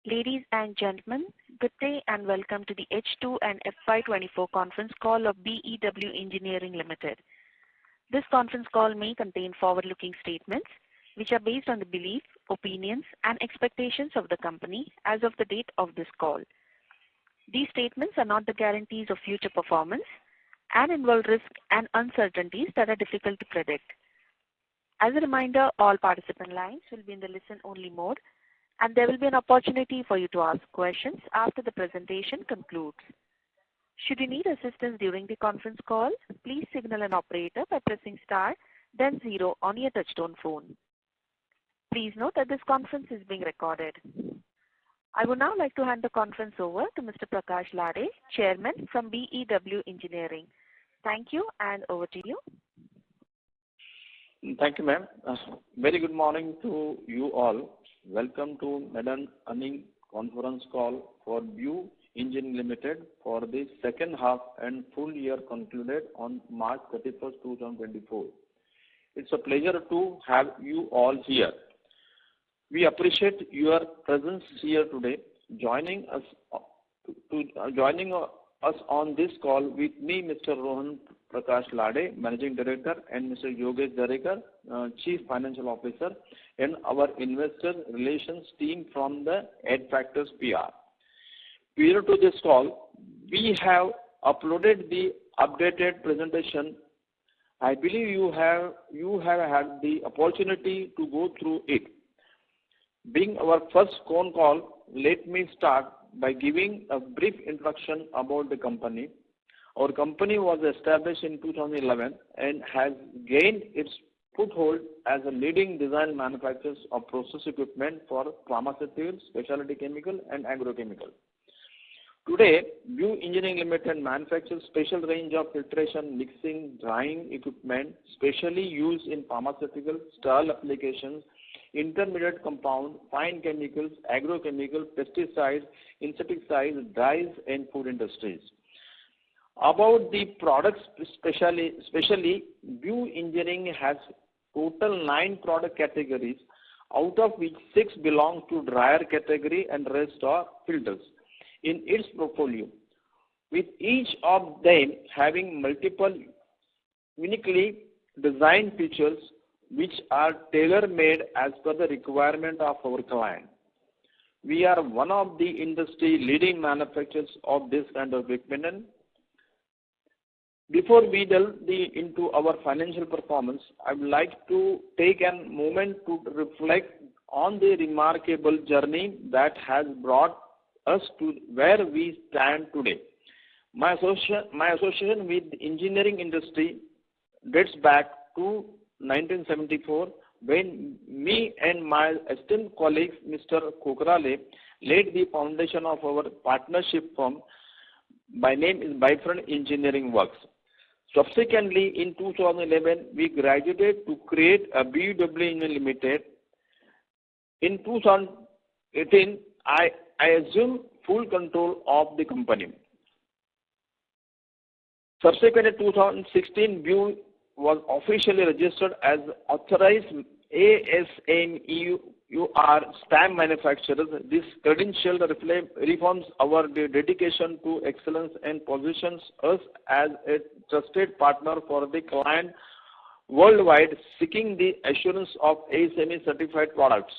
Ladies and gentlemen, good day and welcome to the H2 and FY2024 conference call of BEW Engineering Limited. This conference call may contain forward-looking statements which are based on the beliefs, opinions and expectations of the company as of the date of this call. These statements are not the guarantees of future performance and involve risks and uncertainties that are difficult to predict. As a reminder, all participant lines will be in the listen-only mode, and there will be an opportunity for you to ask questions after the presentation concludes. Should you need assistance during the conference call, please signal an operator by pressing star, then 0 on your touchtone phone. Please note that this conference is being recorded. I would now like to hand the conference over to Mr. Prakash Lade, Chairman from BEW Engineering. Thank you, and over to you. Thank you, ma'am. Very good morning to you all. Welcome to Madam Earning Conference Call for BEW Engineering Limited for the second half and full year concluded on March 31st, 2024. It's a pleasure to have you all here. We appreciate your presence here today. Joining us on this call with me, Mr. Rohan Prakash Lade, Managing Director, and Mr. Yogesh Darekar, Chief Financial Officer, and our Investor Relations team from the Adfactors PR. Prior to this call, we have uploaded the updated presentation. I believe you have had the opportunity to go through it. Being our first phone call, let me start by giving a brief introduction about the company. Our company was established in 2011 and has gained its foothold as a leading design manufacturer of process equipment for pharmaceuticals, specialty chemical, and agrochemical. Today, BEW Engineering Limited manufactures special range of filtration, mixing, drying equipment, specially used in pharmaceutical, sterile applications, intermediate compound, fine chemicals, agrochemical, pesticides, insecticides, dyes, and food industries. About the products, especially BEW Engineering has total 9 product categories, out of which 6 belong to dryer category and rest are filters in its portfolio, with each of them having multiple uniquely designed features which are tailor-made as per the requirement of our client. We are one of the industry leading manufacturers of this kind of equipment. Before we delve into our financial performance, I would like to take a moment to reflect on the remarkable journey that has brought us to where we stand today. My association with the engineering industry dates back to 1974, when me and my esteemed colleague Mr. Kokrale laid the foundation of our partnership firm by name is Bifront Engineering Works. Subsequently, in 2011, we graduated to create a BEW Engineering Limited. In 2018, I assumed full control of the company. Subsequently, in 2016, BEW was officially registered as authorized ASMEUR stamp manufacturer. This credential reforms our dedication to excellence and positions us as a trusted partner for the client worldwide seeking the assurance of ASME certified products.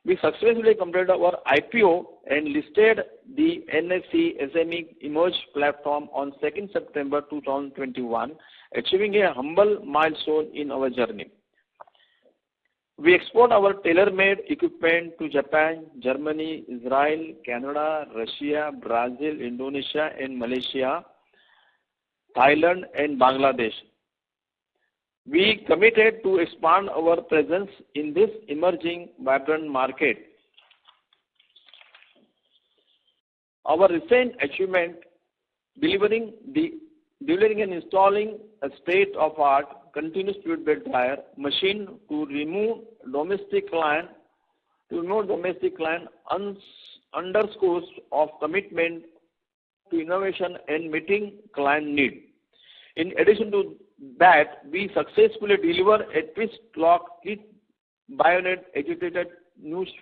We successfully completed our IPO and listed the NSE SME Emerge platform on 2nd September 2021, achieving a humble milestone in our journey. We export our tailor-made equipment to Japan, Germany, Israel, Canada, Russia, Brazil, Indonesia, and Malaysia, Thailand, and Bangladesh. We committed to expand our presence in this emerging, vibrant market. Our recent achievement, delivering and installing a state-of-art continuous fluid bed dryer machine to remove domestic client underscores of commitment to innovation and meeting client need. In addition to that, we successfully deliver a twist lock kit bayonet agitated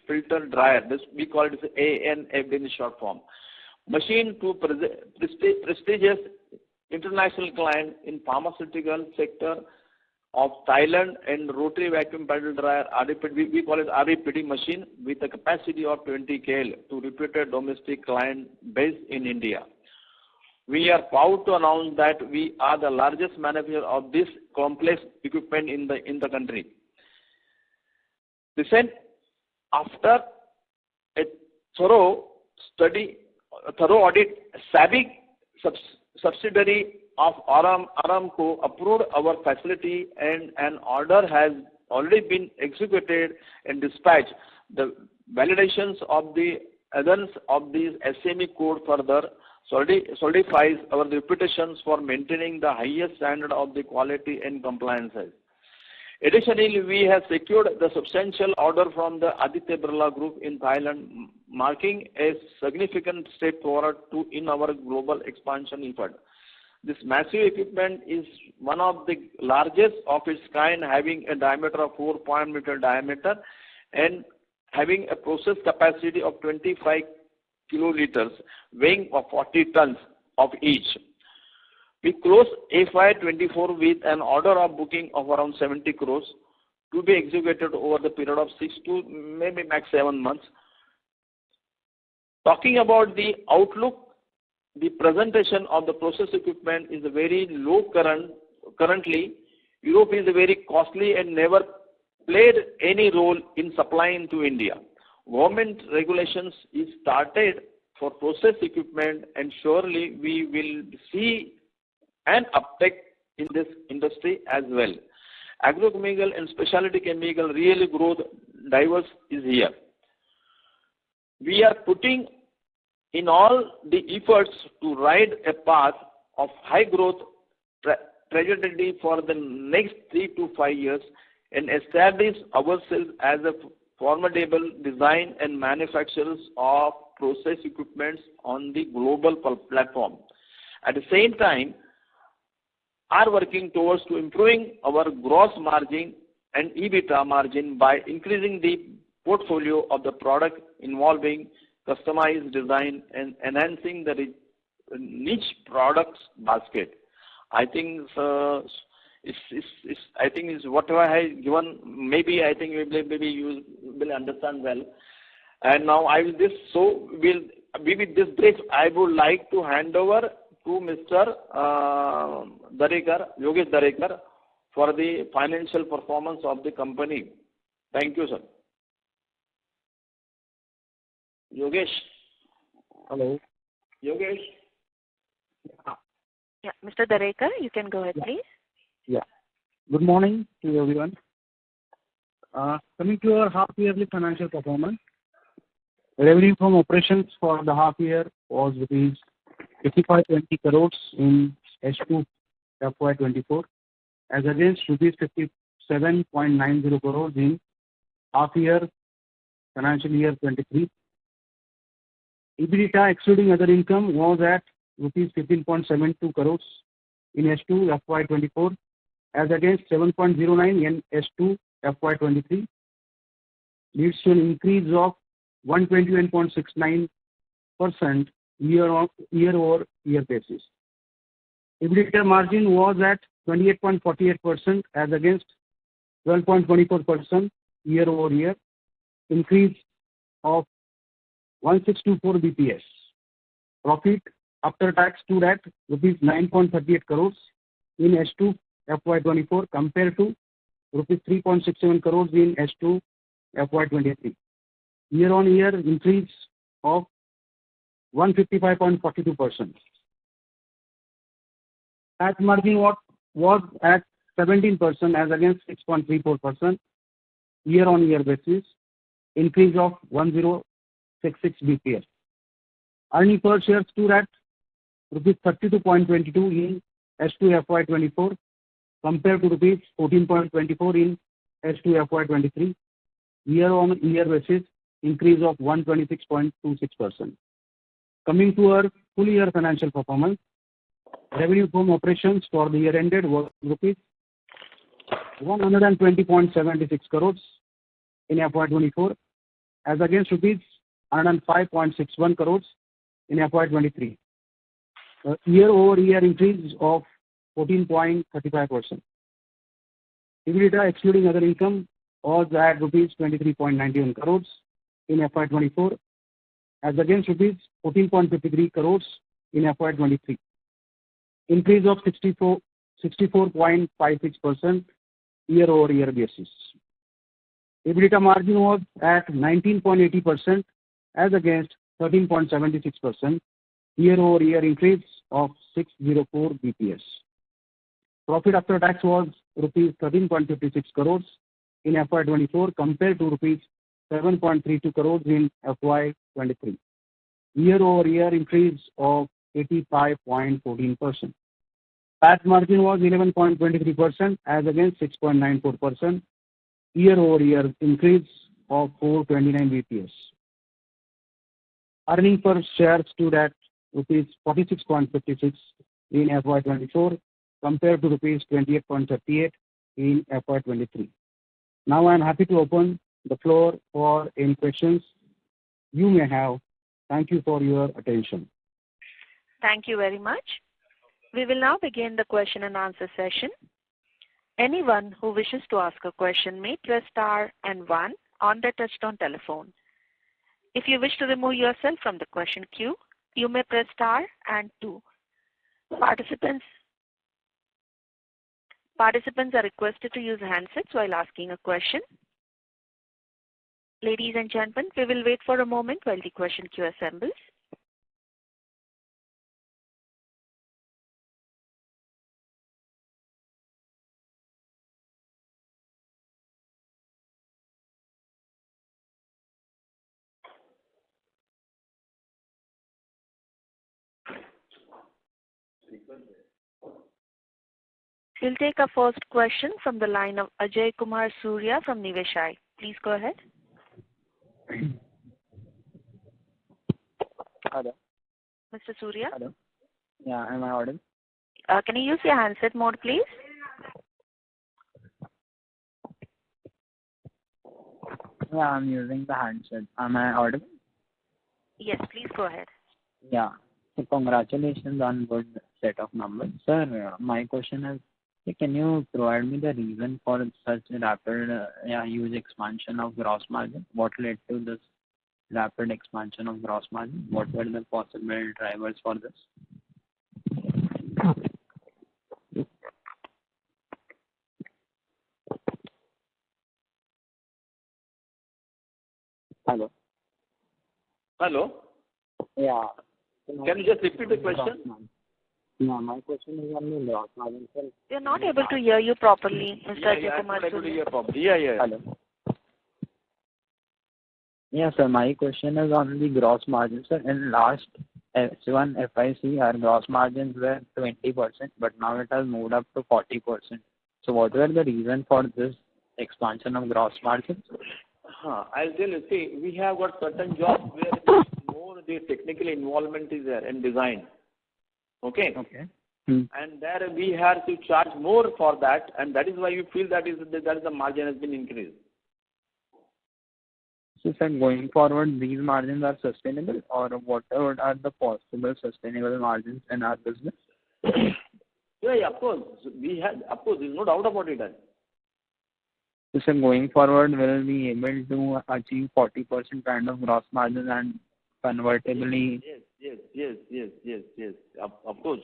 filter dryer. This we call it as ANF in short form. Machine to prestigious international client in pharmaceutical sector of Thailand, and rotary vacuum paddle dryer, we call it RVPD machine with a capacity of 20 KL to reputed domestic client based in India. We are proud to announce that we are the largest manufacturer of this complex equipment in the country. After a thorough audit, SABIC subsidiary of Aramco approved our facility, and an order has already been executed and dispatched. The validations of the adherence of these SME code further solidifies our reputations for maintaining the highest standard of the quality and compliances. Additionally, we have secured the substantial order from the Aditya Birla Group in Thailand, marking a significant step forward in our global expansion effort. This massive equipment is one of the largest of its kind, having a diameter of 4 meter diameter and having a process capacity of 25 kiloliters, weighing of 40 tons of each. We closed FY24 with an order of booking of around 70 crores to be executed over the period of 6 to maybe max 7 months. Talking about the outlook, the presentation of the process equipment is very low currently. Europe is very costly and never played any role in supplying to India. Government regulations is started for process equipment, and surely we will see an uptick in this industry as well. Agrochemical and specialty chemical really growth diverse is here. We are putting in all the efforts to ride a path of high growth trajectory for the next 3 to 5 years and establish ourselves as a formidable design and manufacturers of process equipments on the global platform. At the same time, are working towards to improving our gross margin and EBITDA margin by increasing the portfolio of the product involving customized design and enhancing the niche products basket. I think is whatever I have given. Maybe I think maybe you will understand well. And now with this brief, I would like to hand over to Mr. Yogesh Darekar, for the financial performance of the company. Thank you, sir. Yogesh. Hello. Yogesh. Yeah, Mr. Darekar, you can go ahead, please. Yeah. Good morning to everyone. Coming to our half-yearly financial performance, revenue from operations for the half year was rupees 5520 crores in H2 FY24, as against rupees 57.90 crores in half year financial year 23. EBITDA excluding other income was at rupees 15.72 crores in H2 FY24, as against 7.09 in H2 FY23, leads to an increase of 121.69% year-over-year basis. EBITDA margin was at 28.48% as against 12.24% year-over-year, increase of 1624 BPS. Profit after tax stood at rupees 9.38 crores in H2 FY24 compared to rupees 3.67 crores in H2 FY23. Year-on-year increase of 155.42%. Tax margin was at 17% as against 6.34% year-on-year basis, increase of 1066 BPS. Earning per share stood at rupees 32.22 in H2 FY24 compared to rupees 14.24 in H2 FY23. Year-on-year basis, increase of 126.26%. Coming to our full year financial performance, revenue from operations for the year ended was rupees 120.76 crores in FY24 as against rupees 105.61 crores in FY23. Year-over-year increase of 14.35%. EBITDA excluding other income was at rupees 23.91 crores in FY24 as against rupees 14.53 crores in FY23. Increase of 64.56% year-over-year basis. EBITDA margin was at 19.80% as against 13.76%, year-over-year increase of 604 BPS. Profit after tax was rupees 13.56 crores in FY24 compared to rupees 7.32 crores in FY23. Year-over-year increase of 85.14%. PAT margin was 11.23% as against 6.94%, year-over-year increase of 429 BPS. Earning per share stood at rupees 46.56 in FY24 compared to rupees 28.38 in FY23. Now I am happy to open the floor for any questions you may have. Thank you for your attention. Thank you very much. We will now begin the question and answer session. Anyone who wishes to ask a question may press star and 1 on their touchtone telephone. If you wish to remove yourself from the question queue, you may press star and 2. Participants are requested to use handsets while asking a question. Ladies and gentlemen, we will wait for a moment while the question queue assembles. We'll take our first question from the line of Ajay Kumar Surya from Niveshaay. Please go ahead. Hello. Mr. Surya? Hello. Yeah, am I audible? Can you use your handset mode, please? Yeah, I'm using the handset. Am I audible? Yes, please go ahead. Yeah. So congratulations on good set of numbers. Sir, my question is, can you provide me the reason for such rapid, huge expansion of gross margin? What led to this rapid expansion of gross margin? What were the possible drivers for this? Hello. Hello. Yeah. Can you just repeat the question? No, my question is on the gross margin, sir. We are not able to hear you properly, Mr. Ajay Kumar I'm not able to Surya. hear properly. Yeah. Hello. Yeah, sir, my question is on the gross margin, sir. In last S1 FIC, our gross margins were 20%, but now it has moved up to 40%. So what were the reason for this expansion of gross margins? I'll tell you, see, we have got certain jobs where more the technical involvement is there in design. Okay? Okay. And there we have to charge more for that, and that is why you feel that is the margin has been increased. So, sir, going forward, these margins are sustainable, or what are the possible sustainable margins in our business? Yeah, of course. There's no doubt about it. So, sir, going forward, will we be able to achieve 40% kind of gross margin and convertibly? Yes. Of course.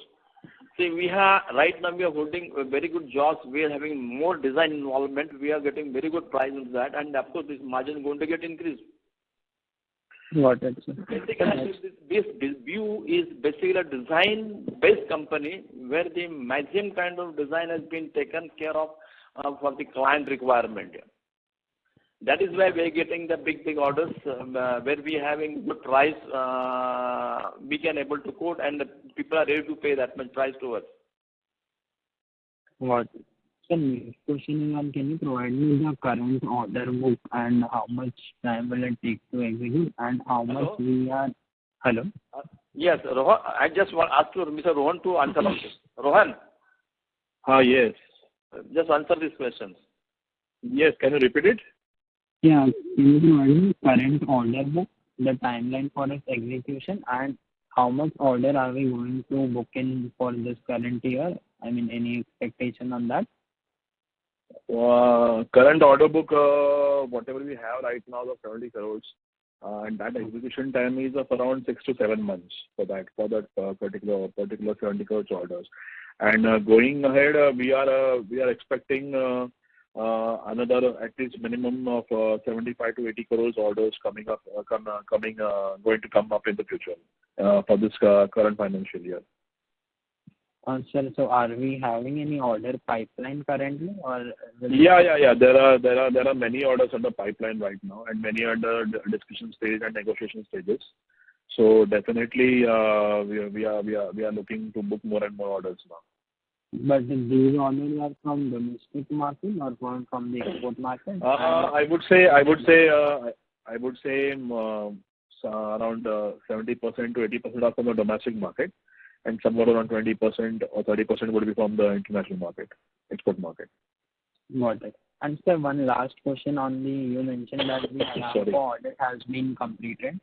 See, right now we are holding very good jobs. We are having more design involvement. We are getting very good price on that, and of course this margin is going to get increased. Got it, sir. Basically, this BEW is basically a design-based company where the maximum kind of design has been taken care of for the client requirement. That is why we are getting the big orders where we are having good price. We can able to quote, and the people are ready to pay that much price to us. What? Sir, question is on, can you provide me the current order book and how much time will it take to execute and how much we are... Hello? Yes, Rohan, I just want to ask you, Mr. Rohan, to answer this. Rohan? Yes. Just answer these questions. Yes, can you repeat it? Yeah, can you provide me current order book, the timeline for its execution, and how much order are we going to book in for this current year? I mean, any expectation on that? Current order book, whatever we have right now, is of 70 crores, and that execution time is of around 6 to 7 months for that particular 70 crores orders. And going ahead, we are expecting another at least minimum of 75 to 80 crores orders going to come up in the future for this current financial year. Sir, so are we having any order pipeline currently, or? Yeah. There are many orders on the pipeline right now, and many under discussion stage and negotiation stages. So definitely, we are looking to book more and more orders now. But these orders are from domestic market or from the export market? I would say around 70% to 80% are from the domestic market, and somewhere around 20% or 30% would be from the international market, export market. Got it. And sir, one last question on you mentioned that the Aramco order has been completed,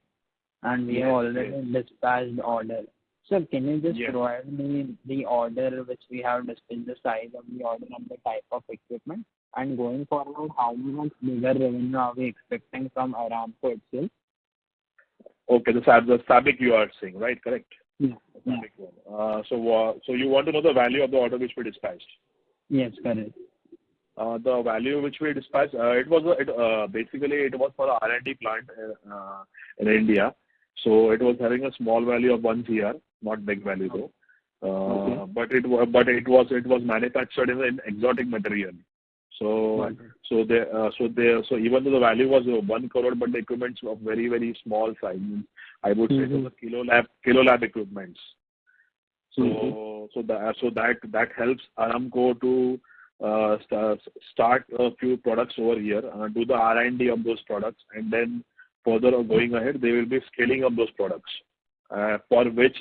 and we have already dispatched the order. Sir, can you just provide me the order which we have dispatched, the size of the order and the type of equipment? And going forward, how much bigger revenue are we expecting from Aramco itself? Okay, the SABIC you are saying, right? Correct? Yeah. So you want to know the value of the order which we dispatched? Yes, correct. The value which we dispatched, it was for a R&D plant in India. So it was having a small value of 1 crore, not big value though. But it was manufactured in an exotic material. So even though the value was 1 crore, but the equipments of very, very small size. I would say it was a kilo lab equipments. So that helps Aramco to start a few products over here, do the R&D of those products, and then further going ahead, they will be scaling up those products, for which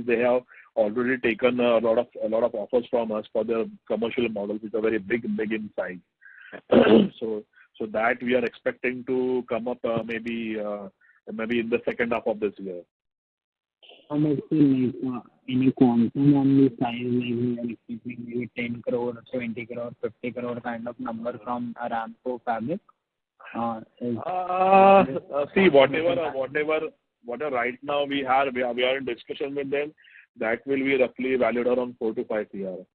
they have already taken a lot of offers from us for the commercial models, which are very big in size. So that we are expecting to come up maybe in the second half of this year. Any quantum on the size, like we are expecting maybe 10 crore, 20 crore, 50 crore kind of number from Aramco Fabric? See, whatever right now we are in discussion with them, that will be roughly valued around 4 to 5 crore.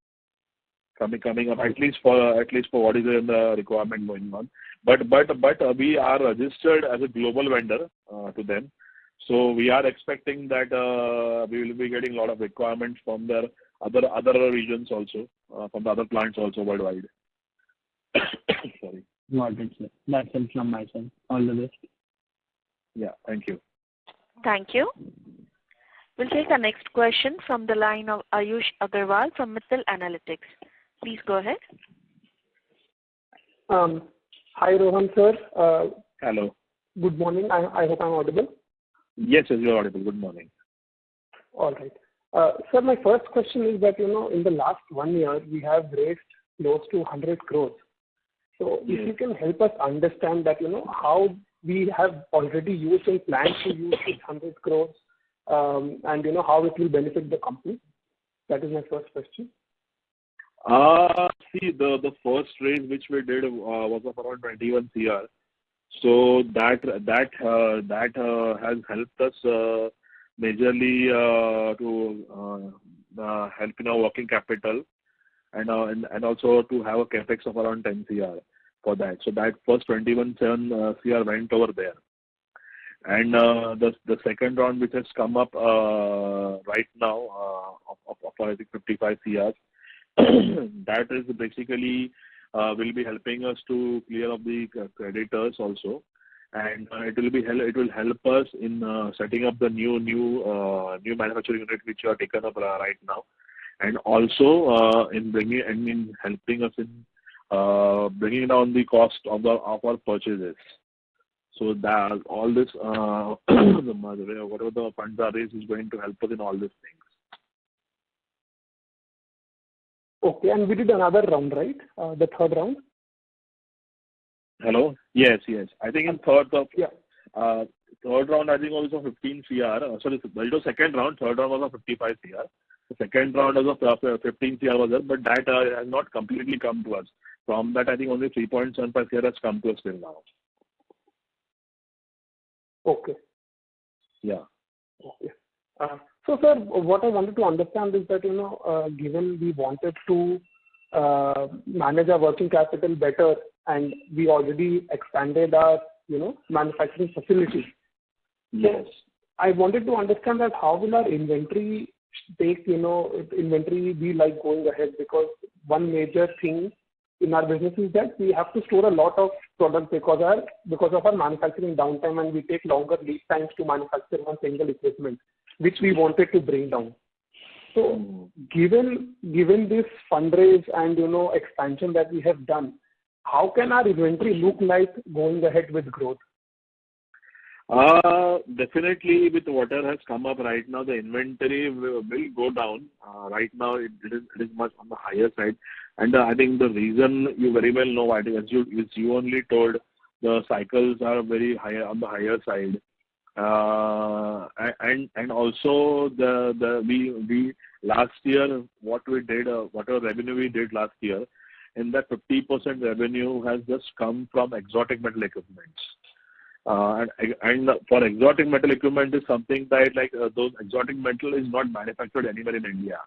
Coming up, at least for what is in the requirement going on. But we are registered as a global vendor to them. So we are expecting that we will be getting a lot of requirements from their other regions also, from the other plants also worldwide. Sorry. Got it, sir. That's it from my side. All the best. Yeah, thank you. Thank you. We'll take our next question from the line of Ayush Agarwal from Mittal Analytics. Please go ahead. Hi, Rohan sir. Hello. Good morning. I hope I'm audible. Yes, you're audible. Good morning. All right. Sir, my first question is that, in the last 1 year, we have raised close to 100 crores. So if you can help us understand that, how we have already used and plan to use this 100 crores, and, how it will benefit the company. That is my first question. See, the first raise which we did was of around 21 crore. So that has helped us majorly to help in our working capital, and also to have a capex of around 10 crore for that. So that first 21.7 crore went over there. And the second round which has come up right now of I think 55 crore, that is basically will be helping us to clear up the creditors also, and it will help us in setting up the new manufacturing unit which are taken up right now, and also in helping us in bringing down the cost of our purchases. So that all this whatever the funds are raised is going to help us in all these things. Okay, and we did another round, right? The third round? Hello? Yes. I think in third round, I think also 15 CR. Sorry, it was second round. Third round was of 55 CR. The second round was of 15 CR was there, but that has not completely come to us. From that, I think only 3.75 CR has come to us till now. Okay. Yeah. Okay. So, sir, what I wanted to understand is that, given we wanted to manage our working capital better and we already expanded our, manufacturing facilities. Yes. So I wanted to understand that how will our inventory inventory be like going ahead? Because one major thing in our business is that we have to store a lot of products because of our manufacturing downtime, and we take longer lead times to manufacture one single equipment, which we wanted to bring down. So given this fundraise and expansion that we have done, how can our inventory look like going ahead with growth? Definitely with whatever has come up right now, the inventory will go down. Right now it is much on the higher side, and I think the reason you very well know, I think as you only told, the cycles are very high on the higher side, and also we last year what we did, whatever revenue we did last year, in that 50% revenue has just come from exotic metal equipments. And for exotic metal equipment is something that those exotic metal is not manufactured anywhere in India.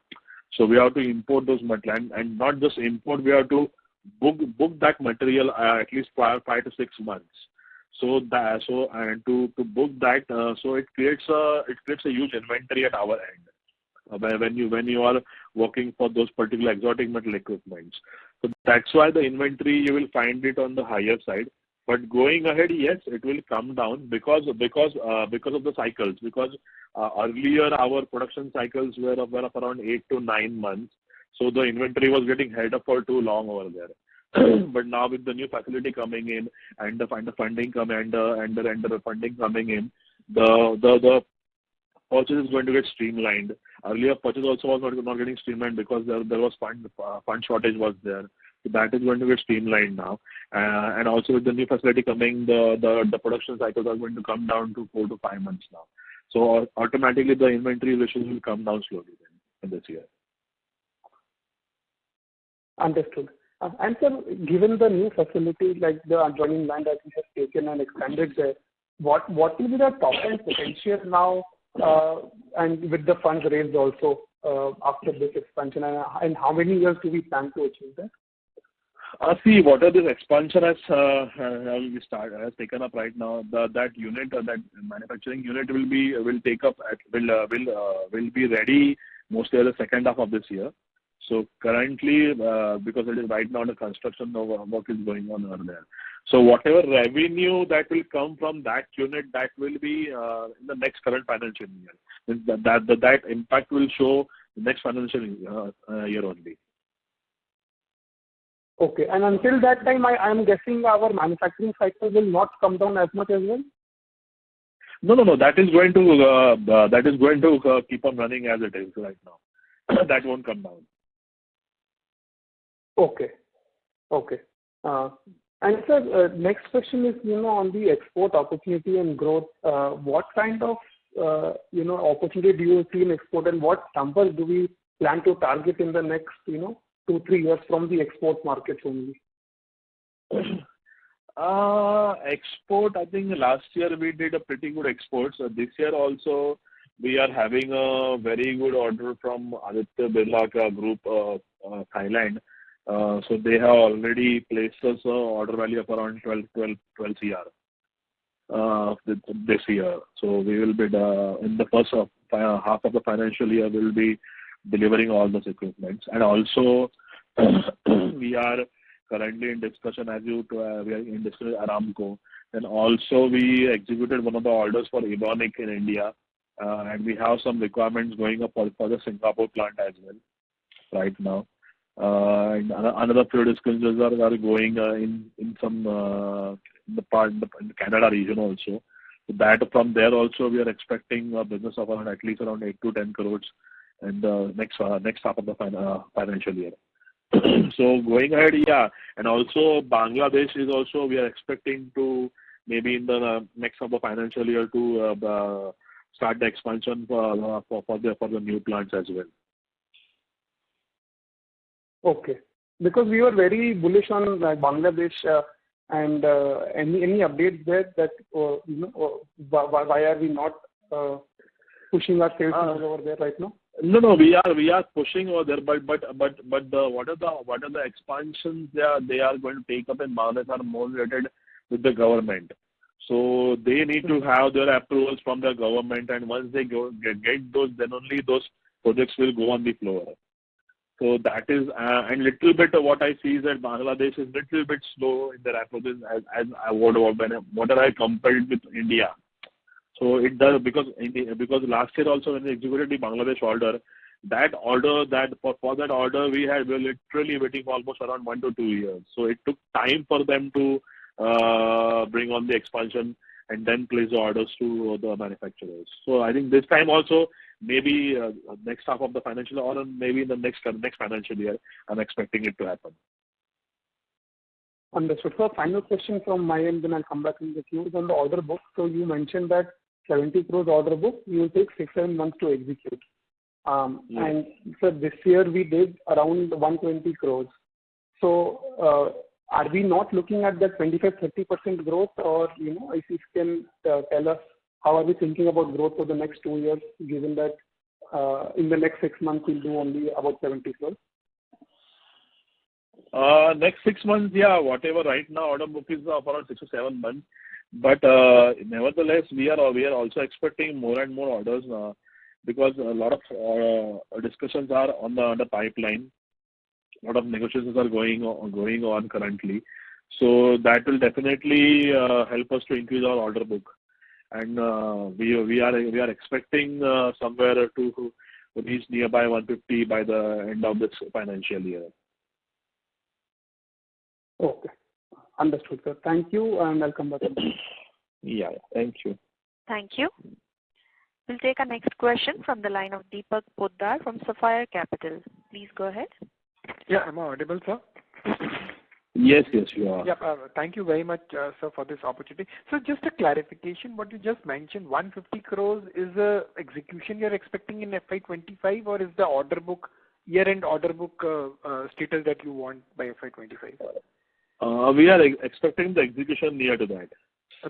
So we have to import those metal, and not just import, we have to book that material at least 5 to 6 months. To book that, so it creates a huge inventory at our end when you are working for those particular exotic metal equipments. So that's why the inventory you will find it on the higher side. But going ahead, yes, it will come down because of the cycles. Because earlier our production cycles were of around 8 to 9 months, so the inventory was getting held up for too long over there. But now with the new facility coming in and the funding coming in, the purchase is going to get streamlined. Earlier purchase also was not getting streamlined because there was fund shortage was there. So that is going to get streamlined now, and also with the new facility coming, the production cycles are going to come down to 4 to 5 months now. So automatically the inventory ratios will come down slowly in this year. Understood. And sir, given the new facility, like the adjoining land that we have taken and expanded there, what will be the top line potential now, and with the funds raised also after this expansion, and how many years do we plan to achieve that? See, whatever this expansion has taken up right now, that manufacturing unit will be ready mostly at the second half of this year. So currently, because it is right now the construction work is going on over there. So whatever revenue that will come from that unit, that will be in the next current financial year. That impact will show the next financial year only. Okay, and until that time, I am guessing our manufacturing cycle will not come down as much as well? No. That is going to keep on running as it is right now. That won't come down. Okay. And sir, next question is, on the export opportunity and growth. What kind of, opportunity do you see in export, and what numbers do we plan to target in the next, 2-3 years from the export markets only? Export, I think last year we did a pretty good export. So this year also we are having a very good order from Aditya Birla Group, Thailand. So they have already placed us an order value of around 12 CR this year. So we will be in the first half of the financial year, we will be delivering all those equipments. And also we are currently in discussion we are in discussion with Aramco. And also we executed one of the orders for Evonik in India, and we have some requirements going up for the Singapore plant as well right now. And another few discussions are going in some in the Canada region also. So that from there also we are expecting a business of at least around 8 to 10 crores in the next half of the financial year. So going ahead, yeah, and also Bangladesh is also we are expecting to maybe in the next of the financial year to start the expansion for the new plants as well. Okay. Because we were very bullish on Bangladesh, and any updates there that why are we not pushing our sales over there right now? No, we are pushing over there, but what are the expansions they are going to take up in Bangladesh are more related with the government. So they need to have their approvals from the government, and once they get those, then only those projects will go on the floor. So that is, and little bit of what I see is that Bangladesh is little bit slow in their approaches as what I compared with India. So it does because last year also when we executed the Bangladesh order, for that order we were literally waiting for almost around 1 to 2 years. So it took time for them to bring on the expansion and then place the orders to the manufacturers. So I think this time also, maybe next half of the financial year or maybe in the next financial year, I'm expecting it to happen. Understood. So final question from my end, then I'll come back in the queue, is on the order book. So you mentioned that 70 crores order book, you will take 6-7 months to execute. Yes. And so this year we did around 120 crores. So are we not looking at that 25-30% growth, or if you can tell us how are we thinking about growth for the next 2 years, given that in the next 6 months we'll do only about 70 crores? Next 6 months, yeah, whatever right now order book is for around 6 to 7 months. But nevertheless, we are also expecting more and more orders because a lot of discussions are on the pipeline. A lot of negotiations are going on currently. So that will definitely help us to increase our order book. And we are expecting somewhere to reach nearby 150 by the end of this financial year. Okay. Understood, sir. Thank you, and I'll come back. Yeah, thank you. Thank you. We'll take our next question from the line of Deepak Poddar from Sapphire Capital. Please go ahead. Yeah, am I audible, sir? Yes, you are. Yeah, thank you very much, sir, for this opportunity. So just a clarification, what you just mentioned, 150 crores is the execution you're expecting in FY25, or is the order book, year-end order book status that you want by FY25? We are expecting the execution near to that.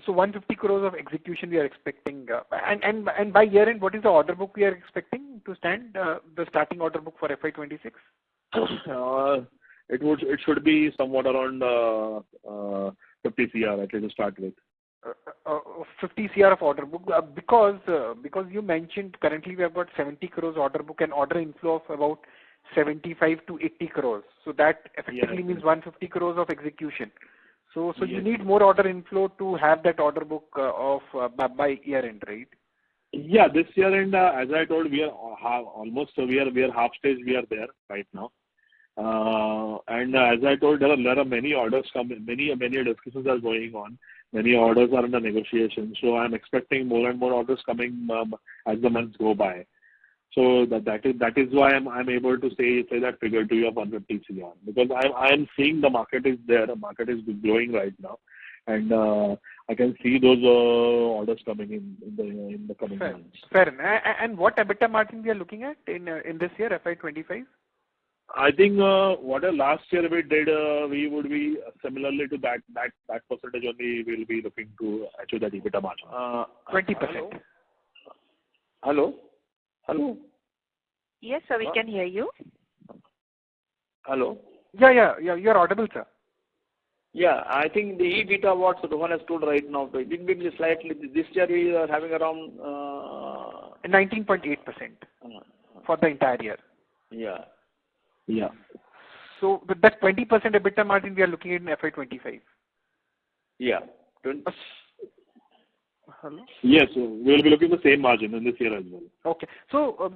So 150 crores of execution we are expecting. And by year-end, what is the order book we are expecting to stand, the starting order book for FY26? It should be somewhat around 50 CR at least to start with. 50 CR of order book because you mentioned currently we have got 70 crores order book and order inflow of about 75 to 80 crores. So that effectively means 150 crores of execution. So yes. You need more order inflow to have that order book by year end, right? Yeah, this year end, as I told, we are half stage. We are there right now. And as I told, there are many orders coming, many discussions are going on. Many orders are under negotiation. So I'm expecting more and more orders coming as the months go by. So that is why I'm able to say that figure to you of 150 CR, because I am seeing the market is there. The market is growing right now, and I can see those orders coming in the coming months. Fair. And what EBITDA margin we are looking at in this year, FY25? I think last year we did, we would be similarly to that percentage only. We'll be looking to achieve that EBITDA margin. 20%. Hello. Yes, sir, we can hear you. Hello. Yeah. You're audible, sir. Yeah, I think the EBITDA what Rohan has told right now, it will be slightly. This year we are having around 19.8% for the entire year. Yeah. So with that 20% EBITDA margin we are looking at in FY25. Yeah. Hello? Yes, so we will be looking at the same margin in this year as well. Okay. So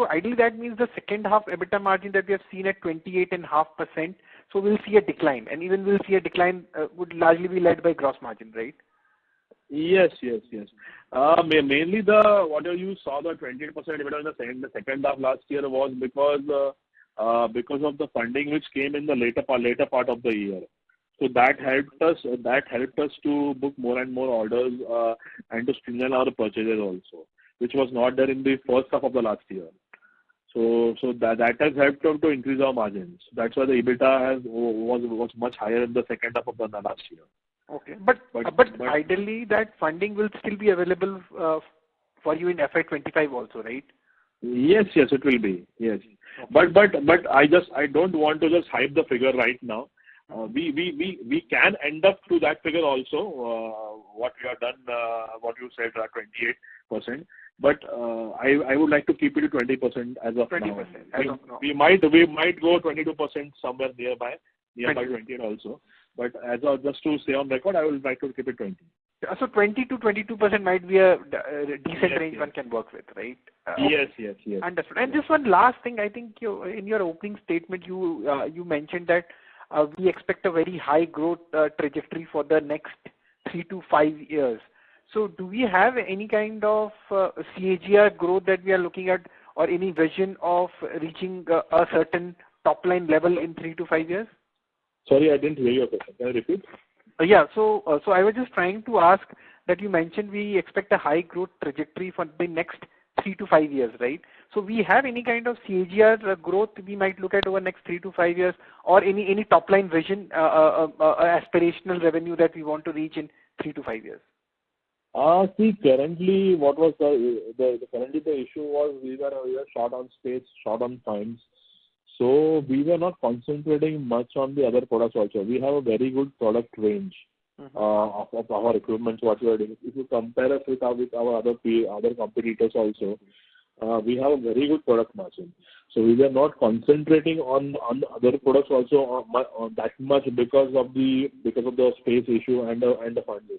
ideally that means the second half EBITDA margin that we have seen at 28.5%. So we'll see a decline, and even we'll see a decline would largely be led by gross margin, right? Yes. Mainly what you saw the 28% EBITDA in the second half last year was because because of the funding which came in the later part of the year. So that helped us to book more and more orders and to streamline our purchases also, which was not there in the first half of the last year. So that has helped us to increase our margins. That's why the EBITDA was much higher in the second half of the last year. Okay, but ideally that funding will still be available for you in FY25 also, right? Yes, it will be. Yes, okay. But I don't want to just hype the figure right now. We can end up to that figure also. What we have done, what you said, 28%. But I would like to keep it to 20% as of 20%, now. As of now. We might go 22% somewhere nearby 28 also. But as of just to stay on record, I would like to keep it 20. So 20 to 22% might be a decent range one can work with, right? Yes. Understood. And just one last thing, I think in your opening statement you mentioned that we expect a very high growth trajectory for the next 3 to 5 years. So do we have any kind of CAGR growth that we are looking at, or any vision of reaching a certain top line level in 3 to 5 years? Sorry, I didn't hear your question. Can you repeat? Yeah, so I was just trying to ask that you mentioned we expect a high growth trajectory for the next 3 to 5 years, right? So we have any kind of CAGR growth we might look at over next 3 to 5 years, or any top line vision, aspirational revenue that we want to reach in 3 to 5 years? See, currently, what was currently the issue was we were short on space, short on funds. So we were not concentrating much on the other products also. We have a very good product range of our equipment, what we are doing. If you compare us with our other competitors also, we have a very good product margin. So we were not concentrating on other products also on that much because of the space issue and the funds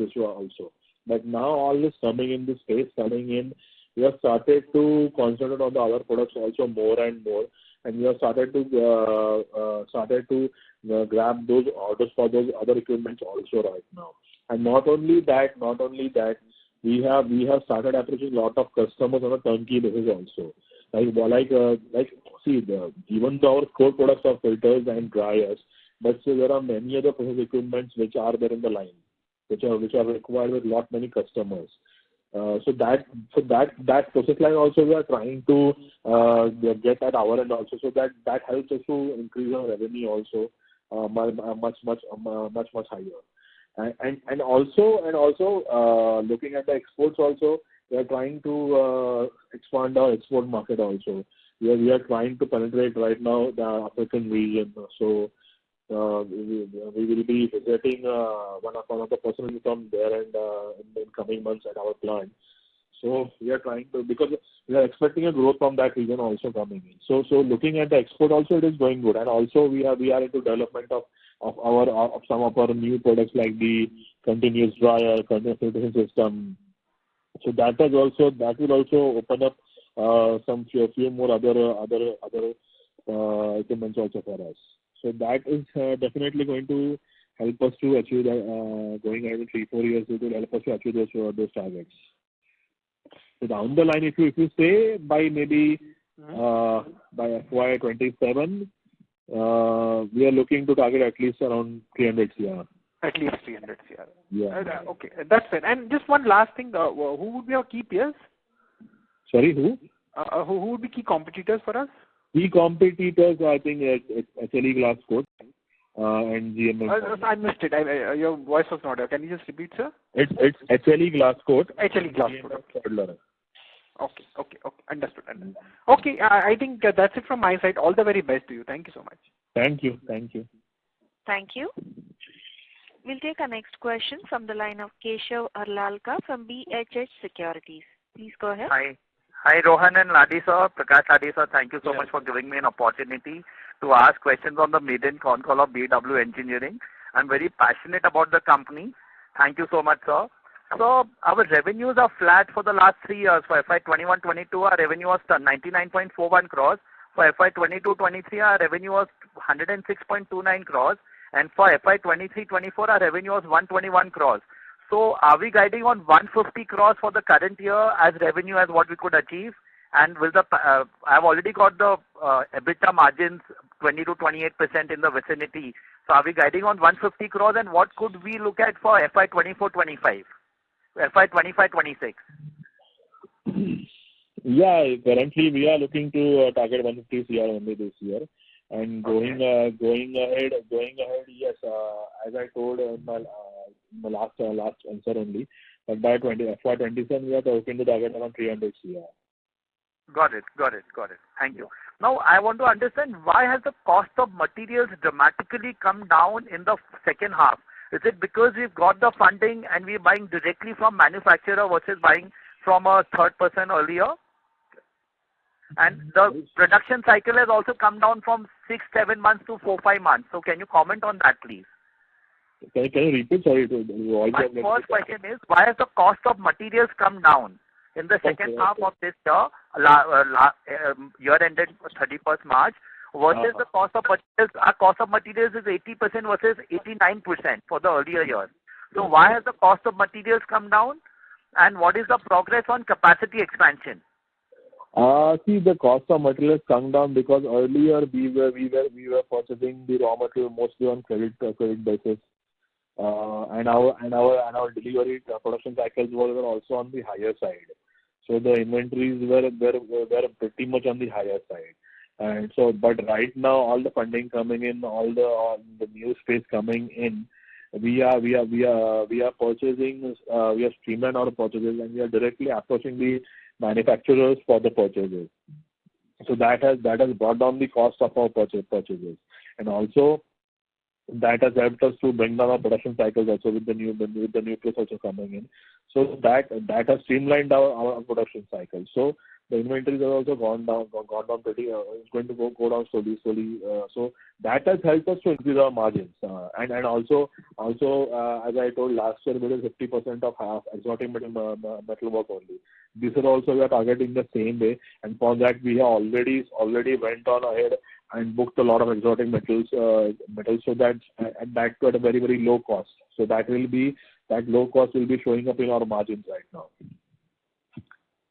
issue also. But now all this coming in, the space coming in, we have started to concentrate on the other products also more and more, and we have started to grab those orders for those other equipments also right now. And not only that, we have started approaching a lot of customers on a turnkey basis also. Even though our core products are filters and dryers, but still there are many other process equipments which are there in the line, which are required with many customers. So that process line also we are trying to get at our end also, so that helps us to increase our revenue also much higher. And also looking at the exports also, we are trying to expand our export market also. We are trying to penetrate right now the African region. So we will be visiting one of the persons from there and in coming months at our plant. So we are trying to, because we are expecting a growth from that region also coming in. So looking at the export also, it is going good. And also we are into development of some of our new products like the continuous dryer, continuous filtration system. So that will also open up some few more other equipments also for us. So that is definitely going to help us to achieve that, going ahead in 3-4 years. It will help us to achieve those targets. So down the line, if you say by maybe by FY27, we are looking to target at least around 300 CR. At least 300 CR. Yeah. Okay, that's fair. And just one last thing, who would be our key peers? Sorry, who? Who would be key competitors for us? Key competitors, I think it's HLE Glass Coat and GMM. I missed it. Your voice was not there. Can you just repeat, sir? It's HLE Glass Coat. HLE Glass Coat. Okay. Understood. Okay, I think that's it from my side. All the very best to you. Thank you so much. Thank you. Thank you. We'll take our next question from the line of Keshav Arlalka from BHH Securities. Please go ahead. Hi, Rohan and Ladi sir, Prakash Ladi sir. Thank you so much for giving me an opportunity to ask questions on the maiden con call of BEW Engineering. I'm very passionate about the company. Thank you so much, sir. So our revenues are flat for the last 3 years. For FY21-22, our revenue was 99.41 crores. For FY22-23, our revenue was 106.29 crores. And for FY23-24, our revenue was 121 crores. So are we guiding on 150 crores for the current year as revenue as what we could achieve? And will I've already got the EBITDA margins 20 to 28% in the vicinity. So are we guiding on 150 crores, and what could we look at for FY24-25, FY25-26? Yeah, currently we are looking to target 150 CR only this year. And going ahead, yes, as I told in my last answer only, but by FY27 we are looking to target around 300 CR. Got it. Thank you. Now I want to understand, why has the cost of materials dramatically come down in the second half? Is it because we've got the funding and we're buying directly from manufacturer versus buying from a third person earlier? And the production cycle has also come down from 6-7 months to 4-5 months. So can you comment on that, please? Can you repeat? Sorry. My first question is, why has the cost of materials come down in the second half of this year, year ended 31st March, versus the cost of materials? Our cost of materials is 80% versus 89% for the earlier years. So why has the cost of materials come down? And what is the progress on capacity expansion? See, the cost of materials come down because earlier we were purchasing the raw material mostly on credit basis, and our delivery production cycles were also on the higher side. So the inventories were pretty much on the higher side. And so, but right now, all the funding coming in, all the new space coming in, we are purchasing. We are streamlining our purchases, and we are directly approaching the manufacturers for the purchases. So that has brought down the cost of our purchases, and also that has helped us to bring down our production cycles also with the new place also coming in. So that has streamlined our production cycle. So the inventories have also gone down pretty. It's going to go down slowly. So that has helped us to increase our margins. And also as I told last year, we did 50% of half exotic metal work only. This year also we are targeting the same way, and for that we have already went on ahead and booked a lot of exotic metals, so that at a very, very low cost. So that low cost will be showing up in our margins right now.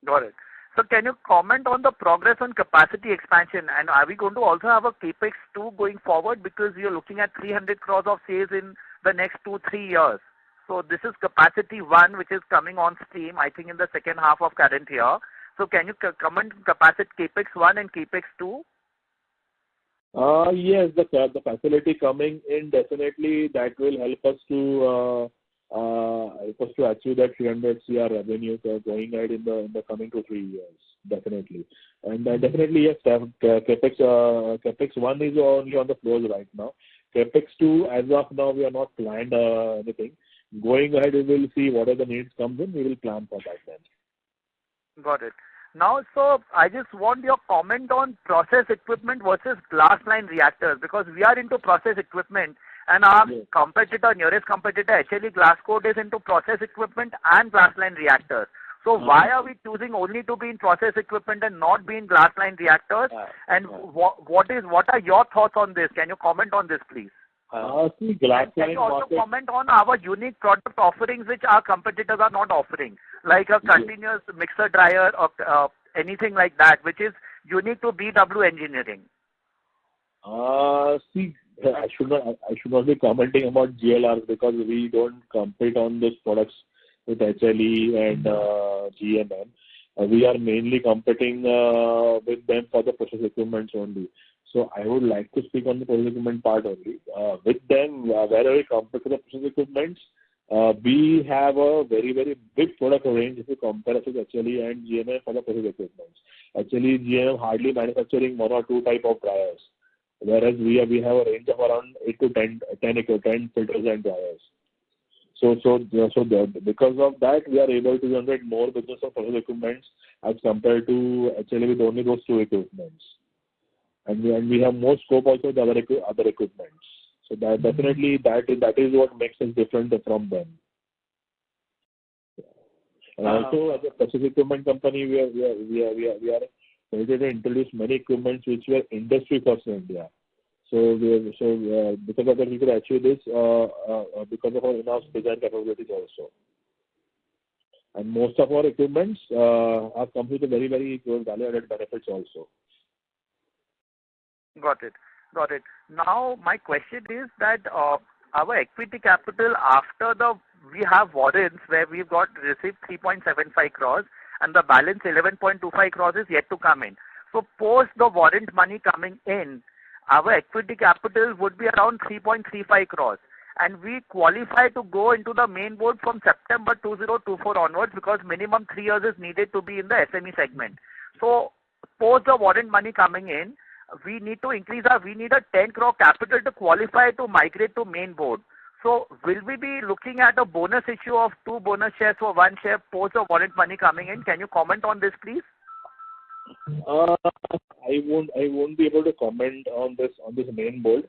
Got it. So can you comment on the progress on capacity expansion, and are we going to also have a capex too going forward, because we are looking at 300 crores of sales in the next 2-3 years? So this is capacity 1, which is coming on stream, I think, in the second half of current year. So can you comment capacity capex 1 and capex 2? Yes, the facility coming in, definitely that will help us to achieve that 300 CR revenue going ahead in the coming 2-3 years, definitely. And definitely, yes, capex 1 is only on the floors right now. Capex 2, as of now, we are not planned anything. Going ahead, we will see what are the needs comes in. We will plan for that then. Got it. Now, so I just want your comment on process equipment versus glass line reactors, because we are into process equipment, and our nearest competitor, HLE Glasscoat, is into process equipment and glass line reactors. So why are we choosing only to be in process equipment and not be in glass line reactors? And what are your thoughts on this? Can you comment on this, please? See, glass line can you also comment on our unique product offerings which our competitors are not offering, like a continuous mixer dryer or anything like that, which is unique to BEW engineering? See, I should not be commenting about GLRs because we don't compete on those products with HLE and GMM. We are mainly competing with them for the process equipment only. So I would like to speak on the process equipment part only. With them, wherever we compete with the process equipment, we have a very, very big product range if you compare us with HLE and GMM for the process equipment. HLE, GMM hardly manufacturing 1 or 2 type of dryers, whereas we have a range of around 8 to 10 filters and dryers. So because of that, we are able to generate more business of process equipment as compared to HLE with only those 2 equipments. And we have more scope also with other equipments. So that definitely that is what makes us different from them. And also, as a process equipment company, we are ready to introduce many equipments which were industry first in India. So because of that, we could achieve this because of our in-house design capabilities also. And most of our equipments are come with a very, very good value-added benefits also. Got it. Got it. Now, my question is that our equity capital after we have warrants where we've got received 3.75 crores and the balance 11.25 crores is yet to come in. So post the warrant money coming in, our equity capital would be around 3.35 crores. And we qualify to go into the main board from September 2024 onwards because minimum 3 years is needed to be in the SME segment. So post the warrant money coming in, we need to we need a 10 crore capital to qualify to migrate to main board. So will we be looking at a bonus issue of 2 bonus shares for 1 share post the warrant money coming in? Can you comment on this, please? I won't be able to comment on this main board.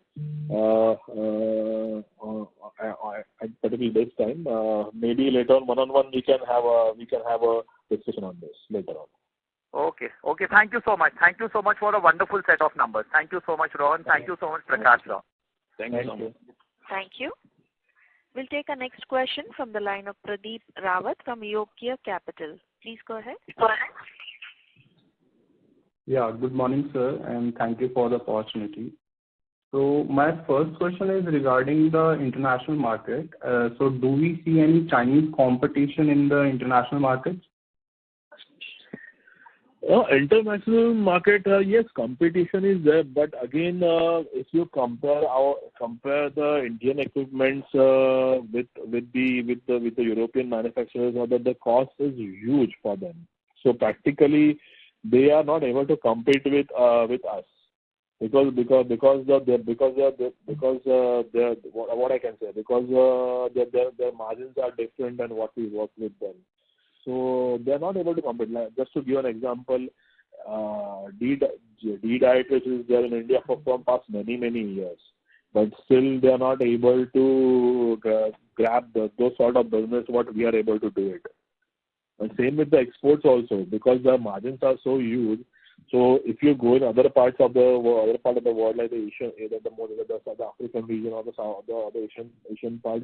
Particularly this time. Maybe later on one-on-one we can have a discussion on this later on. Okay. Thank you so much. Thank you so much for a wonderful set of numbers. Thank you so much, Rohan. Thank you so much, Prakash. Thank you so much. Thank you. We'll take our next question from the line of Pradeep Rawat from Yogya Capital. Please go ahead. Yeah, good morning, sir, and thank you for the opportunity. So my first question is regarding the international market. So do we see any Chinese competition in the international markets? International market, yes, competition is there, but again, if you compare the Indian equipments with the European manufacturers, or that the cost is huge for them. So practically, they are not able to compete with us because what I can say, because their margins are different than what we work with them. So they are not able to compete. Like, just to give an example, D-Diet, which is there in India for past many years, but still they are not able to grab those sort of business what we are able to do it. And same with the exports also, because the margins are so huge. So if you go in other parts of the world, like the Asian, the African region or the other Asian part,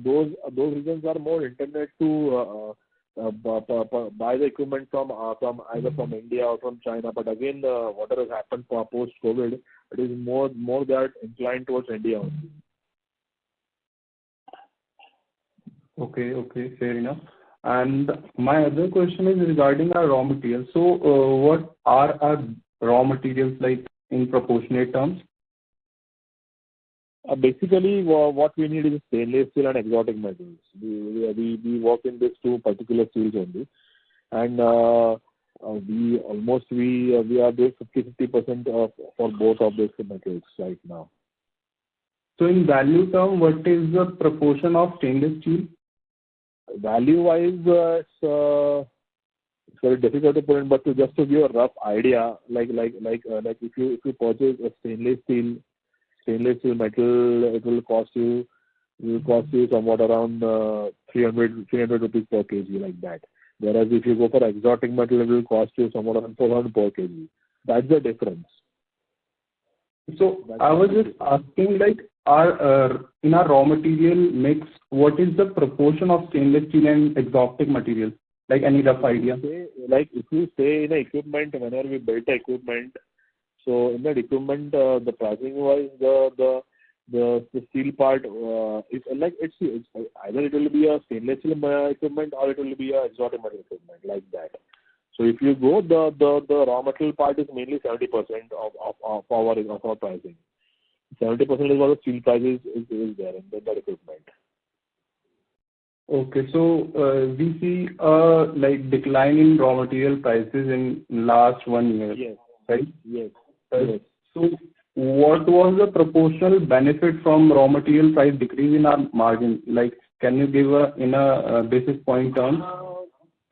those regions are more intended to buy the equipment from either from India or from China. But again, whatever has happened post COVID, it is more they are inclined towards India only. Okay, fair enough. And my other question is regarding our raw materials. So what are our raw materials like in proportionate terms? Basically, what we need is stainless steel and exotic metals. We work in these 2 particular fields only, and we are doing 50% for both of these metals right now. So in value term, what is the proportion of stainless steel? Value-wise, it's very difficult to put in, but just to give a rough idea, like if you purchase a stainless steel metal, it will cost you somewhat around 300 rupees per kg, like that. Whereas if you go for exotic metal, it will cost you somewhat around 400 per kg. That's the difference. So I was just asking, like, in our raw material mix, what is the proportion of stainless steel and exotic materials? Like, any rough idea? If you say in equipment, whenever we build the equipment, so in that equipment, the pricing wise, the steel part is like it's either it will be a stainless steel equipment or it will be a exotic metal equipment, like that. So if you go, the raw material part is mainly 70% of our pricing. 70% is what the steel price is there in that equipment. Okay, so we see like decline in raw material prices in last 1 year, yes, right? Yes. So what was the proportional benefit from raw material price decrease in our margin? Like, can you give in a basis point terms?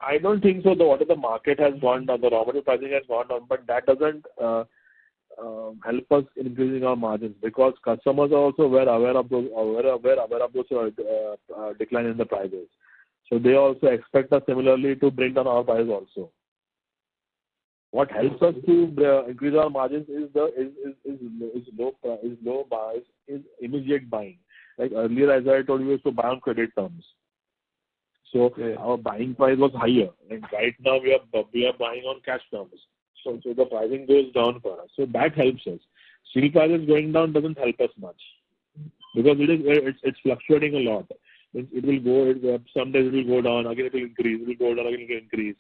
I don't think so. What the market has gone down, the raw material pricing has gone down, but that doesn't help us in increasing our margins, because customers are also aware of those decline in the prices. So they also expect us similarly to bring down our prices also. What helps us to increase our margins is immediate buying. Like earlier, as I told you, is to buy on credit terms. So our buying price was higher, and right now we are buying on cash terms. So the pricing goes down for us. So that helps us. Steel prices going down doesn't help us much because it's fluctuating a lot. It will go. Some days it will go down, again it will increase. It will go down, again it will increase.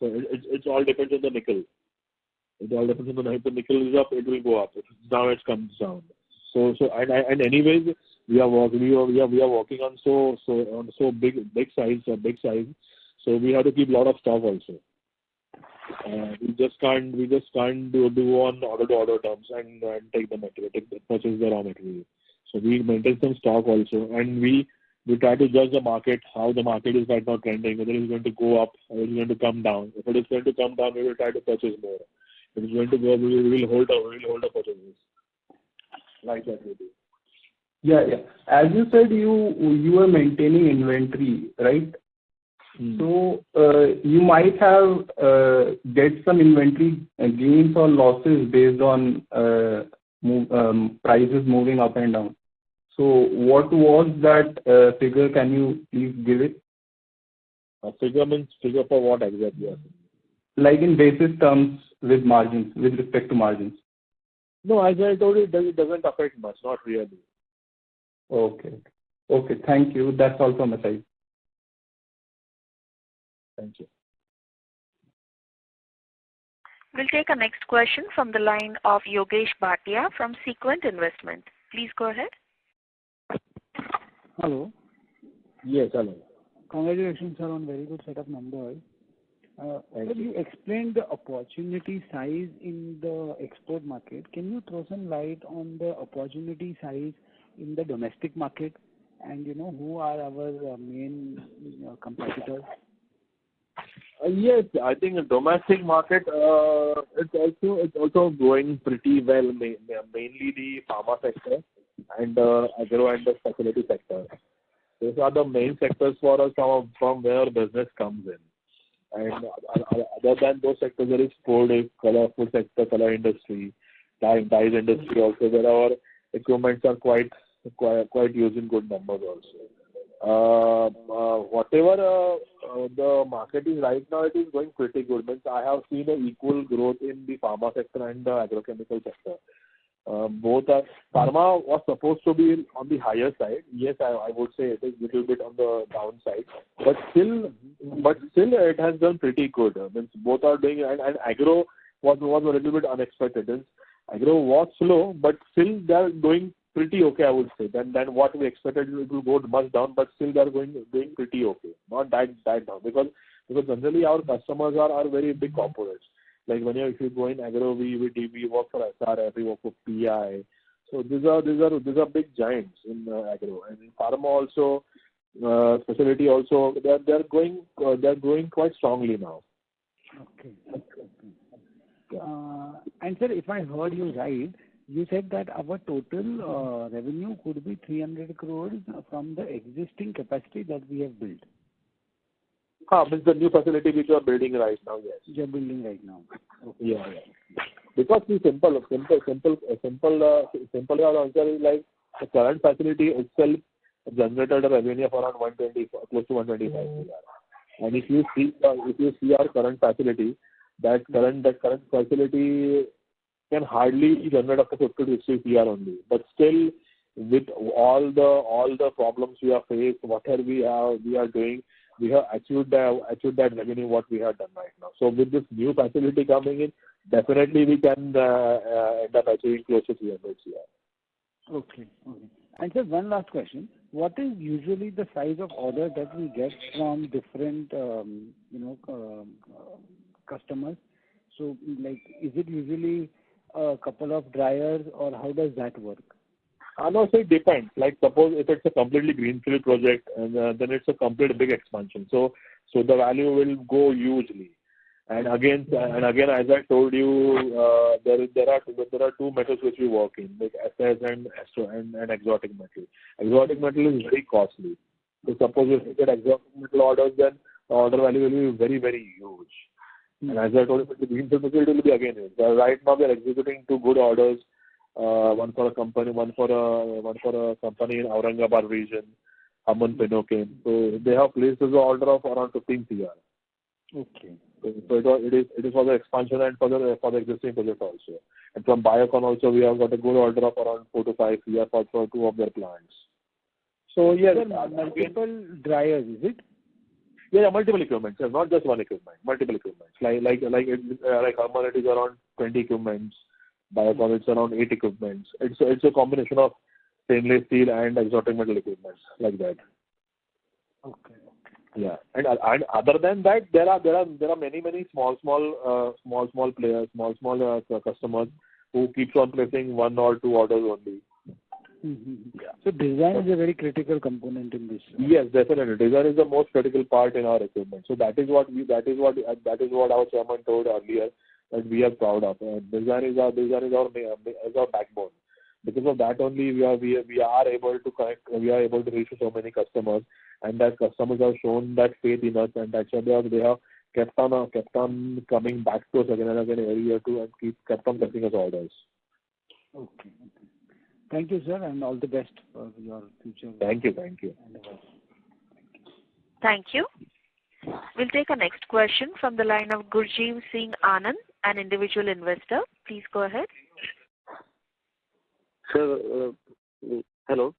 So it all depends on the nickel. It all depends on if the nickel is up, it will go up. If it's down, it comes down. So and anyways, we are working on so big size. So we have to keep a lot of stock also. We just can't do on order to order terms and take the material, purchase the raw material. So we maintain some stock also, and we try to judge the market, how the market is right now trending, whether it's going to go up or it's going to come down. If it is going to come down, we will try to purchase more. If it's going to go up, we will hold our purchases. Like that we do. Yeah. As you said, you are maintaining inventory, right? So you might have get some inventory gains or losses based on prices moving up and down. So what was that figure? Can you please give it? A figure means figure for what exactly? Like in basis terms with margins, with respect to margins. No, as I told you, it doesn't affect much, not really. Okay. Thank you. That's all from my side. Thank you. We'll take a next question from the line of Yogesh Bhatia from Sequent Investment. Please go ahead. Hello. Yes, hello. Congratulations, sir, on very good set of numbers. You explained the opportunity size in the export market. Can you throw some light on the opportunity size in the domestic market, and who are our main competitors? Yes, I think the domestic market it's also growing pretty well. Mainly the pharma sector and agro and the facility sector. Those are the main sectors for us from where business comes in. And other than those sectors, there is food sector, color industry, dyes industry also, where our equipments are quite used in good numbers also. Whatever the market is right now, it is going pretty good. Means I have seen an equal growth in the pharma sector and the agrochemical sector. Both are, pharma was supposed to be on the higher side. Yes, I would say it is a little bit on the downside, but still it has done pretty good. Means both are doing, and agro was a little bit unexpected. Means agro was slow, but still they are doing pretty okay, I would say. Than what we expected, it will go much down, but still they are doing pretty okay. Not that down, because generally our customers are very big corporates. Like if you go in agro, we work for SRF, we work for PI. So these are big giants in agro, and in pharma also, specialty also. They're growing quite strongly now. Okay. And sir, if I heard you right, you said that our total revenue could be 300 crores from the existing capacity that we have built. Means the new facility which you are building right now, yes. You are building right now. Okay. Yeah. Because the simple answer is like the current facility itself generated a revenue of around 120, close to 125 CR. And if you see our current facility, that current facility can hardly generate up to 50 to 60 CR only. But still, with all the problems we have faced, whatever we are doing, we have achieved that revenue what we have done right now. So with this new facility coming in, definitely we can end up achieving close to 300 CR. Okay. And sir, one last question. What is usually the size of order that we get from different customers? So like, is it usually a couple of dryers, or how does that work? No, so it depends. Like suppose if it's a completely greenfield project, and then it's a complete big expansion. So the value will go hugely. And again, as I told you, there are two metals which we work in, like SS and exotic metal. Exotic metal is very costly. So suppose if you get exotic metal orders, then the order value will be very, very huge. And as I told you, the greenfield facility will be again huge. Right now we are executing two good orders. One for a company in Aurangabad region, Harman Penocane. So they have placed the order of around 15 CR. Okay. So it is for the expansion and for the existing project also. And from Biocon also we have got a good order of around 4 to 5 CR for 2 of their plants. So yes, multiple dryers, is it? Yeah, multiple equipments. Yeah, not just one equipment. Multiple equipments. Like Harman, it is around 20 equipments. Biocon, it's around 8 equipments. It's a combination of stainless steel and exotic metal equipment like that. Okay. Yeah, and other than that, there are many small players, small customers who keeps on placing 1 or 2 orders only. Mm-hmm. Yeah. So design is a very critical component in this. Yes, definitely. Design is the most critical part in our equipment. So that is what our chairman told earlier that we are proud of. Design is our backbone. Because of that only we are able to connect. We are able to reach so many customers, and that customers have shown that faith in us, and that's why they have kept on coming back to us again and again every year and kept on placing us orders. Okay. Thank you, sir, and all the best for your future. Thank you. Thank you. We'll take a next question from the line of Gurjeev Singh Anand, an individual investor. Please go ahead. Sir, hello.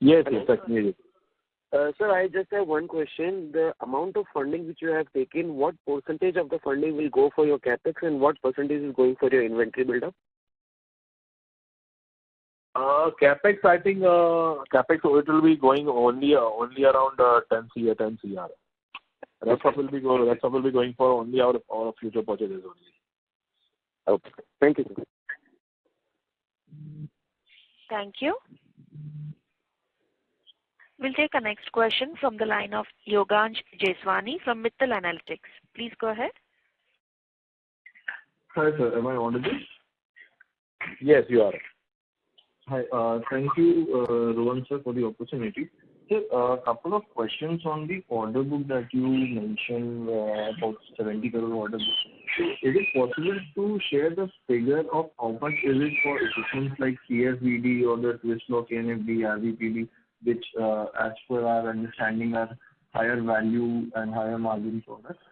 Yes, that's me. Sir, I just have one question. The amount of funding which you have taken, what percentage of the funding will go for your capex and what percentage is going for your inventory build-up? Capex, I think capex it will be going only around 10 CR. Rest of will be going for only our future purchases only. Okay. Thank you, sir. Thank you. We'll take a next question from the line of Yogansh Jeswani from Mittal Analytics. Please go ahead. Hi, sir. Am I audible? Yes, you are. Hi. Thank you, Rohan sir, for the opportunity. Sir, a couple of questions on the order book that you mentioned about 70 crore order book. So, is it possible to share the figure of how much is it for equipment like CFVD or the twist lock NFD, RVPD, which, as per our understanding, are higher value and higher margin products?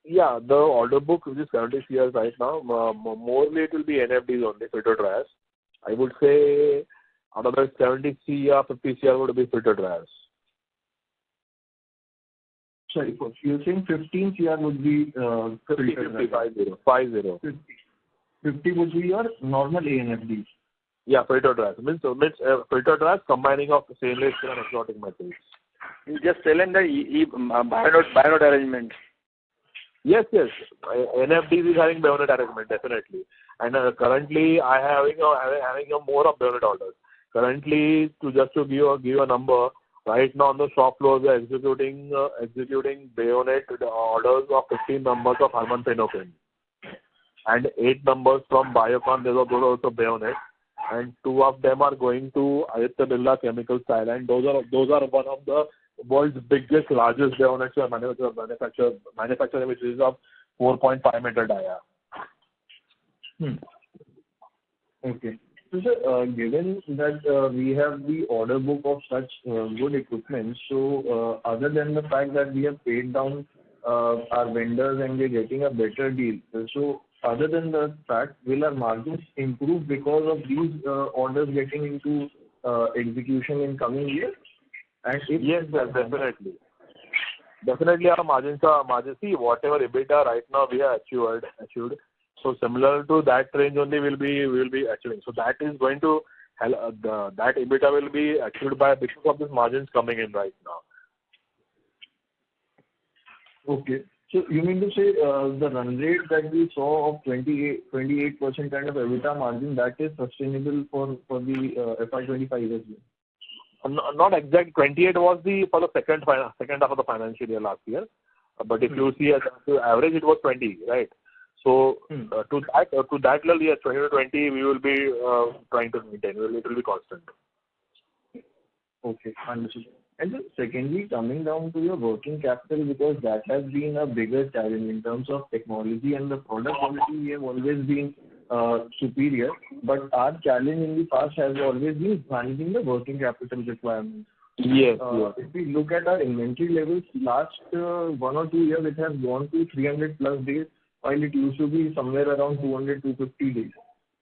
Yeah, the order book which is 70 CR right now, mostly it will be NFDs only, filter dryers. I would say another 70 CR, 50 CR would be filter dryers. Sorry, you're saying 15 CR would be 50, 50. 50 would be your normal ANFDs. Yeah, filter dryers. Means filter dryers combining of stainless steel and exotic metals. You just tell in the binode arrangement. Yes. NFD is having bayonet arrangement, definitely. And currently, I am having more of bayonet orders. Currently, to give you a number, right now on the shop floor, we are executing bayonet orders of 15 numbers of Harman Penocane. And 8 numbers from Biocon, those are also bayonet. And 2 of them are going to Aditya Birla Chemical Style. And those are one of the world's biggest, largest bayonets manufacturer, which is of 4.5 meter dia. Okay. So, sir, given that we have the order book of such good equipment, so other than the fact that we have paid down our vendors and we're getting a better deal, so other than the fact, will our margins improve because of these orders getting into execution in coming years? And yes, definitely. Definitely, our margins. See, whatever EBITDA right now we have achieved. So similar to that range only will be achieving. So that is going to help. That EBITDA will be achieved because of these margins coming in right now. Okay. So you mean to say the run rate that we saw of 28% kind of EBITDA margin, that is sustainable for the FY25 as well? Not exact. 28 was for the second half of the financial year last year. But if you see as average, it was 20, right? So to that level, yes, 20 to 20, we will be trying to maintain. It will be constant. Okay, understood. And then secondly, coming down to your working capital, because that has been a bigger challenge in terms of technology and the product quality, we have always been superior, but our challenge in the past has always been managing the working capital requirements. Yes. If we look at our inventory levels, last 1 or 2 years, it has gone to 300 plus days, while it used to be somewhere around 200, 250 days.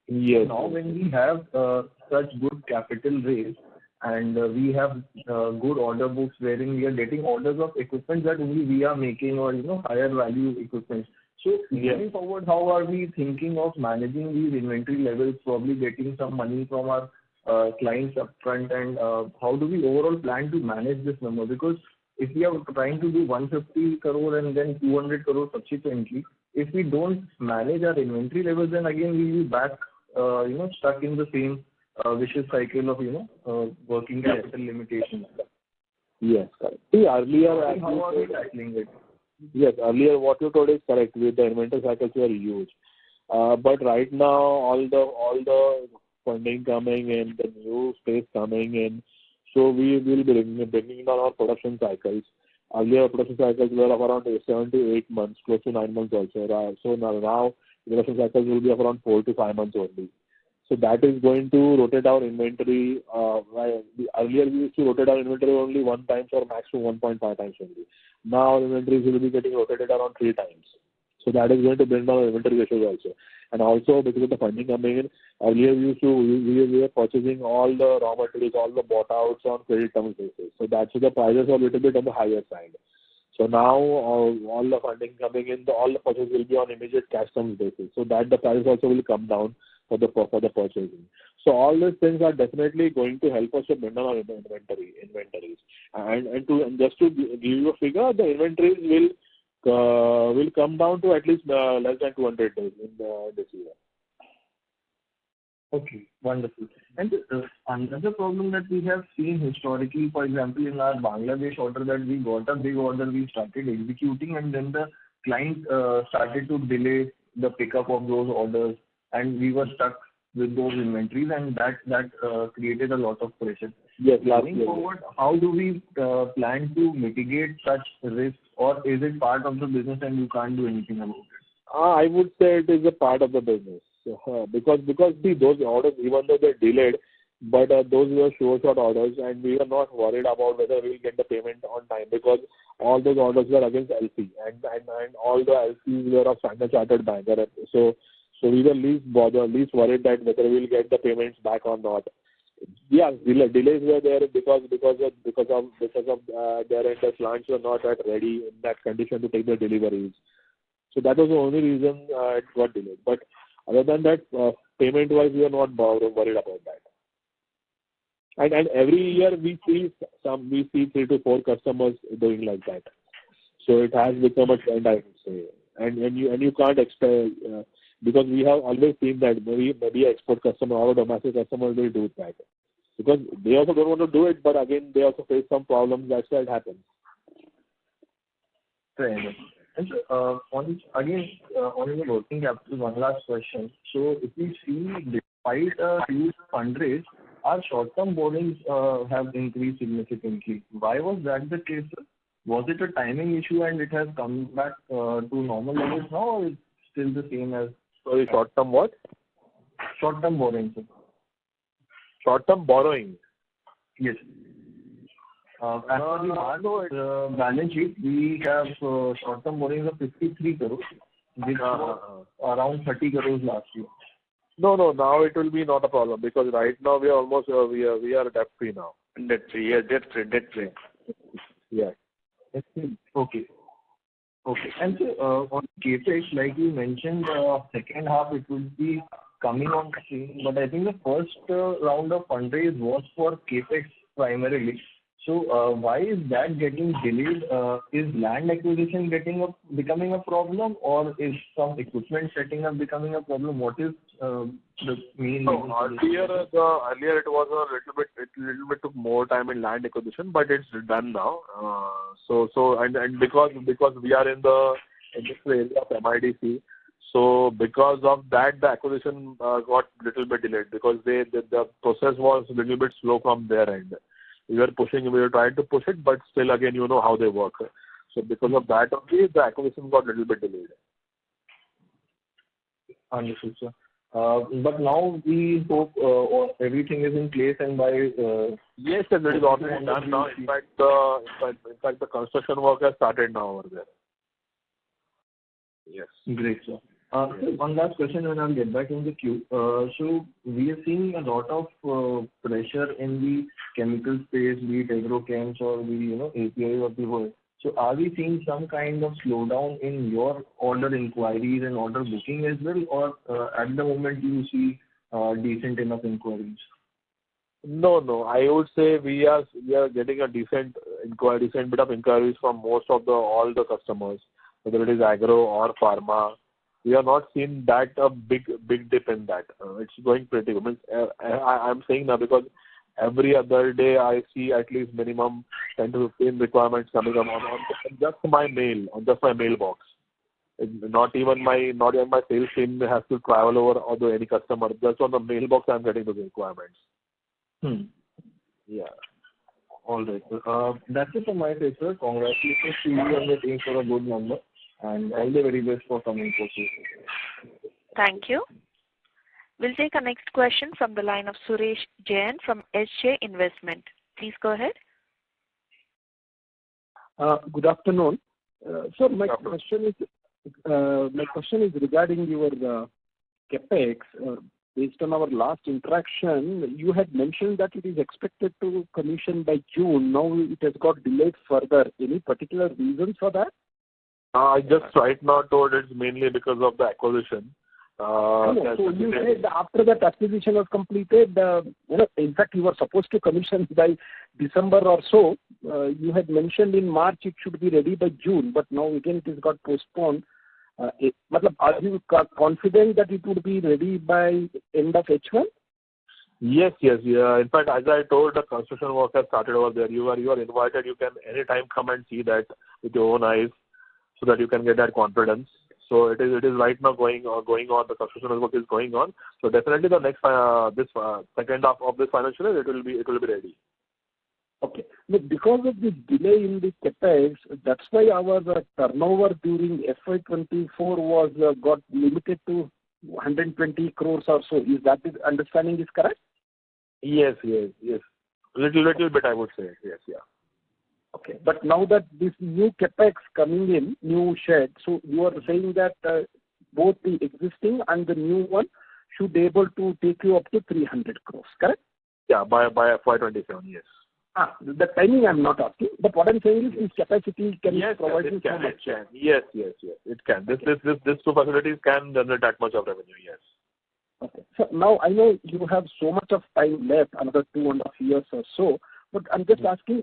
Yes. Now, when we have such good capital raise and we have good order books wherein we are getting orders of equipment that only we are making or higher value equipment. So moving forward, how are we thinking of managing these inventory levels, probably getting some money from our clients upfront, and how do we overall plan to manage this number? Because if we are trying to do 150 crore and then 200 crore subsequently, if we don't manage our inventory levels, then again we will be back, stuck in the same vicious cycle of working capital limitations. Yes, correct. See, earlier, how are we tackling it? Yes, earlier what you told is correct. With the inventory cycles were huge, but right now all the funding coming in, the new space coming in, so we will be bringing down our production cycles. Earlier production cycles were of around 7 to 8 months, close to 9 months also. So now production cycles will be of around 4 to 5 months only. So that is going to rotate our inventory. Earlier we used to rotate our inventory only 1 time or max to 1.5 times only. Now inventories will be getting rotated around 3 times. So that is going to bring down our inventory ratios also. And also because of the funding coming in, earlier we were purchasing all the raw materials, all the bought outs on credit terms basis. So that's why the prices are a little bit on the higher side. So now all the funding coming in, all the purchases will be on immediate cash terms basis. So that the price also will come down for the purchasing. So all these things are definitely going to help us to bring down our inventories. And just to give you a figure, the inventories will come down to at least less than 200 days in this year. Okay, wonderful. And another problem that we have seen historically, for example, in our Bangladesh order, that we got a big order, we started executing, and then the client started to delay the pickup of those orders, and we were stuck with those inventories, and that created a lot of pressure. Yes, Going forward, how do we plan to mitigate such risks, or is it part of the business and you can't do anything about it? I would say it is a part of the business. Because see, those orders, even though they're delayed, but those were short orders, and we are not worried about whether we will get the payment on time, because all those orders were against LC, and all the LCs were of Standard Chartered Bank. So we were least worried that whether we will get the payments back or not. Yeah, delays were there because of their end, the plants were not that ready in that condition to take the deliveries. So that was the only reason it got delayed. But other than that, payment-wise, we are not worried about that. And every year we see 3 to 4 customers doing like that. So it has become a trend, I would say. And you can't expect, because we have always seen that maybe export customer or domestic customer will do that. Because they also don't want to do it, but again, they also face some problems. That's why it happens. Fair enough. And so, on the working capital, one last question. So, if we see, despite a huge fundraise, our short-term borrowings have increased significantly. Why was that the case? Was it a timing issue and it has come back to normal levels now, or it's still the same as? Sorry, short-term what? Short-term borrowings. Short-term borrowing? Yes. As per the balance sheet, we have short-term borrowings of 53 crores, which was around 30 crores last year. No, now it will be not a problem, because right now we are almost we are debt-free now. Debt-free, yeah, debt-free. Yeah. Okay. And so, on capex, like you mentioned, second half it will be coming on stream, but I think the first round of fundraise was for capex primarily. So why is that getting delayed? Is land acquisition becoming a problem, or is some equipment setting up becoming a problem? What is the main reason? Earlier it was a little bit took more time in land acquisition, but it's done now. And because we are in the industrial area of MIDC, so because of that the acquisition got little bit delayed, because the process was a little bit slow from their end. We were trying to push it, but still again, you know how they work. So because of that only, the acquisition got a little bit delayed. Understood, sir. But now we hope everything is in place and by yes, and it is already done now. In fact, the construction work has started now over there. Yes. Great, sir. So one last question and I'll get back in the queue. So we are seeing a lot of pressure in the chemical space, be it agrochems or the API of the world. So are we seeing some kind of slowdown in your order inquiries and order booking as well, or at the moment you see decent enough inquiries? No. I would say we are getting a decent bit of inquiries from most of all the customers, whether it is agro or pharma. We have not seen that a big dip in that. It's going pretty good. I'm saying now because every other day I see at least minimum 10 to 15 requirements coming up on just my mailbox. Not even my sales team has to travel over to any customer. Just on the mailbox I'm getting those requirements. Yeah. All right. That's it from my side, sir. Congratulations to you and the team for a good number. And all the very best for coming courses. Thank you. We'll take our next question from the line of Suresh Jain from SJ Investment. Please go ahead. Good afternoon. Sir, my question is regarding your capex. Based on our last interaction, you had mentioned that it is expected to commission by June. Now it has got delayed further. Any particular reason for that? I just right now told it's mainly because of the acquisition. So you said after that acquisition was completed, in fact you were supposed to commission by December or so. You had mentioned in March it should be ready by June, but now again it has got postponed. Are you confident that it would be ready by end of H1? Yes. Yeah. In fact, as I told, the construction work has started over there. You are invited. You can anytime come and see that with your own eyes, so that you can get that confidence. So it is right now going on. The construction work is going on. So definitely the next second half of this financial year, it will be ready. Okay. But because of this delay in the capex, that's why our turnover during FY24 was got limited to 120 crores or so. Is that the understanding is correct? Yes. Little bit, I would say. Yes. Yeah. Okay. But now that this new capex coming in, new shed, so you are saying that both the existing and the new one should be able to take you up to 300 crores, correct? Yeah, by FY27, yes. The timing I'm not asking, but what I'm saying is this capacity can provide you so much. Yes, it can. These two facilities can generate that much of revenue, yes. Okay. So now I know you have so much of time left, another 2.5 years or so, but I'm just asking,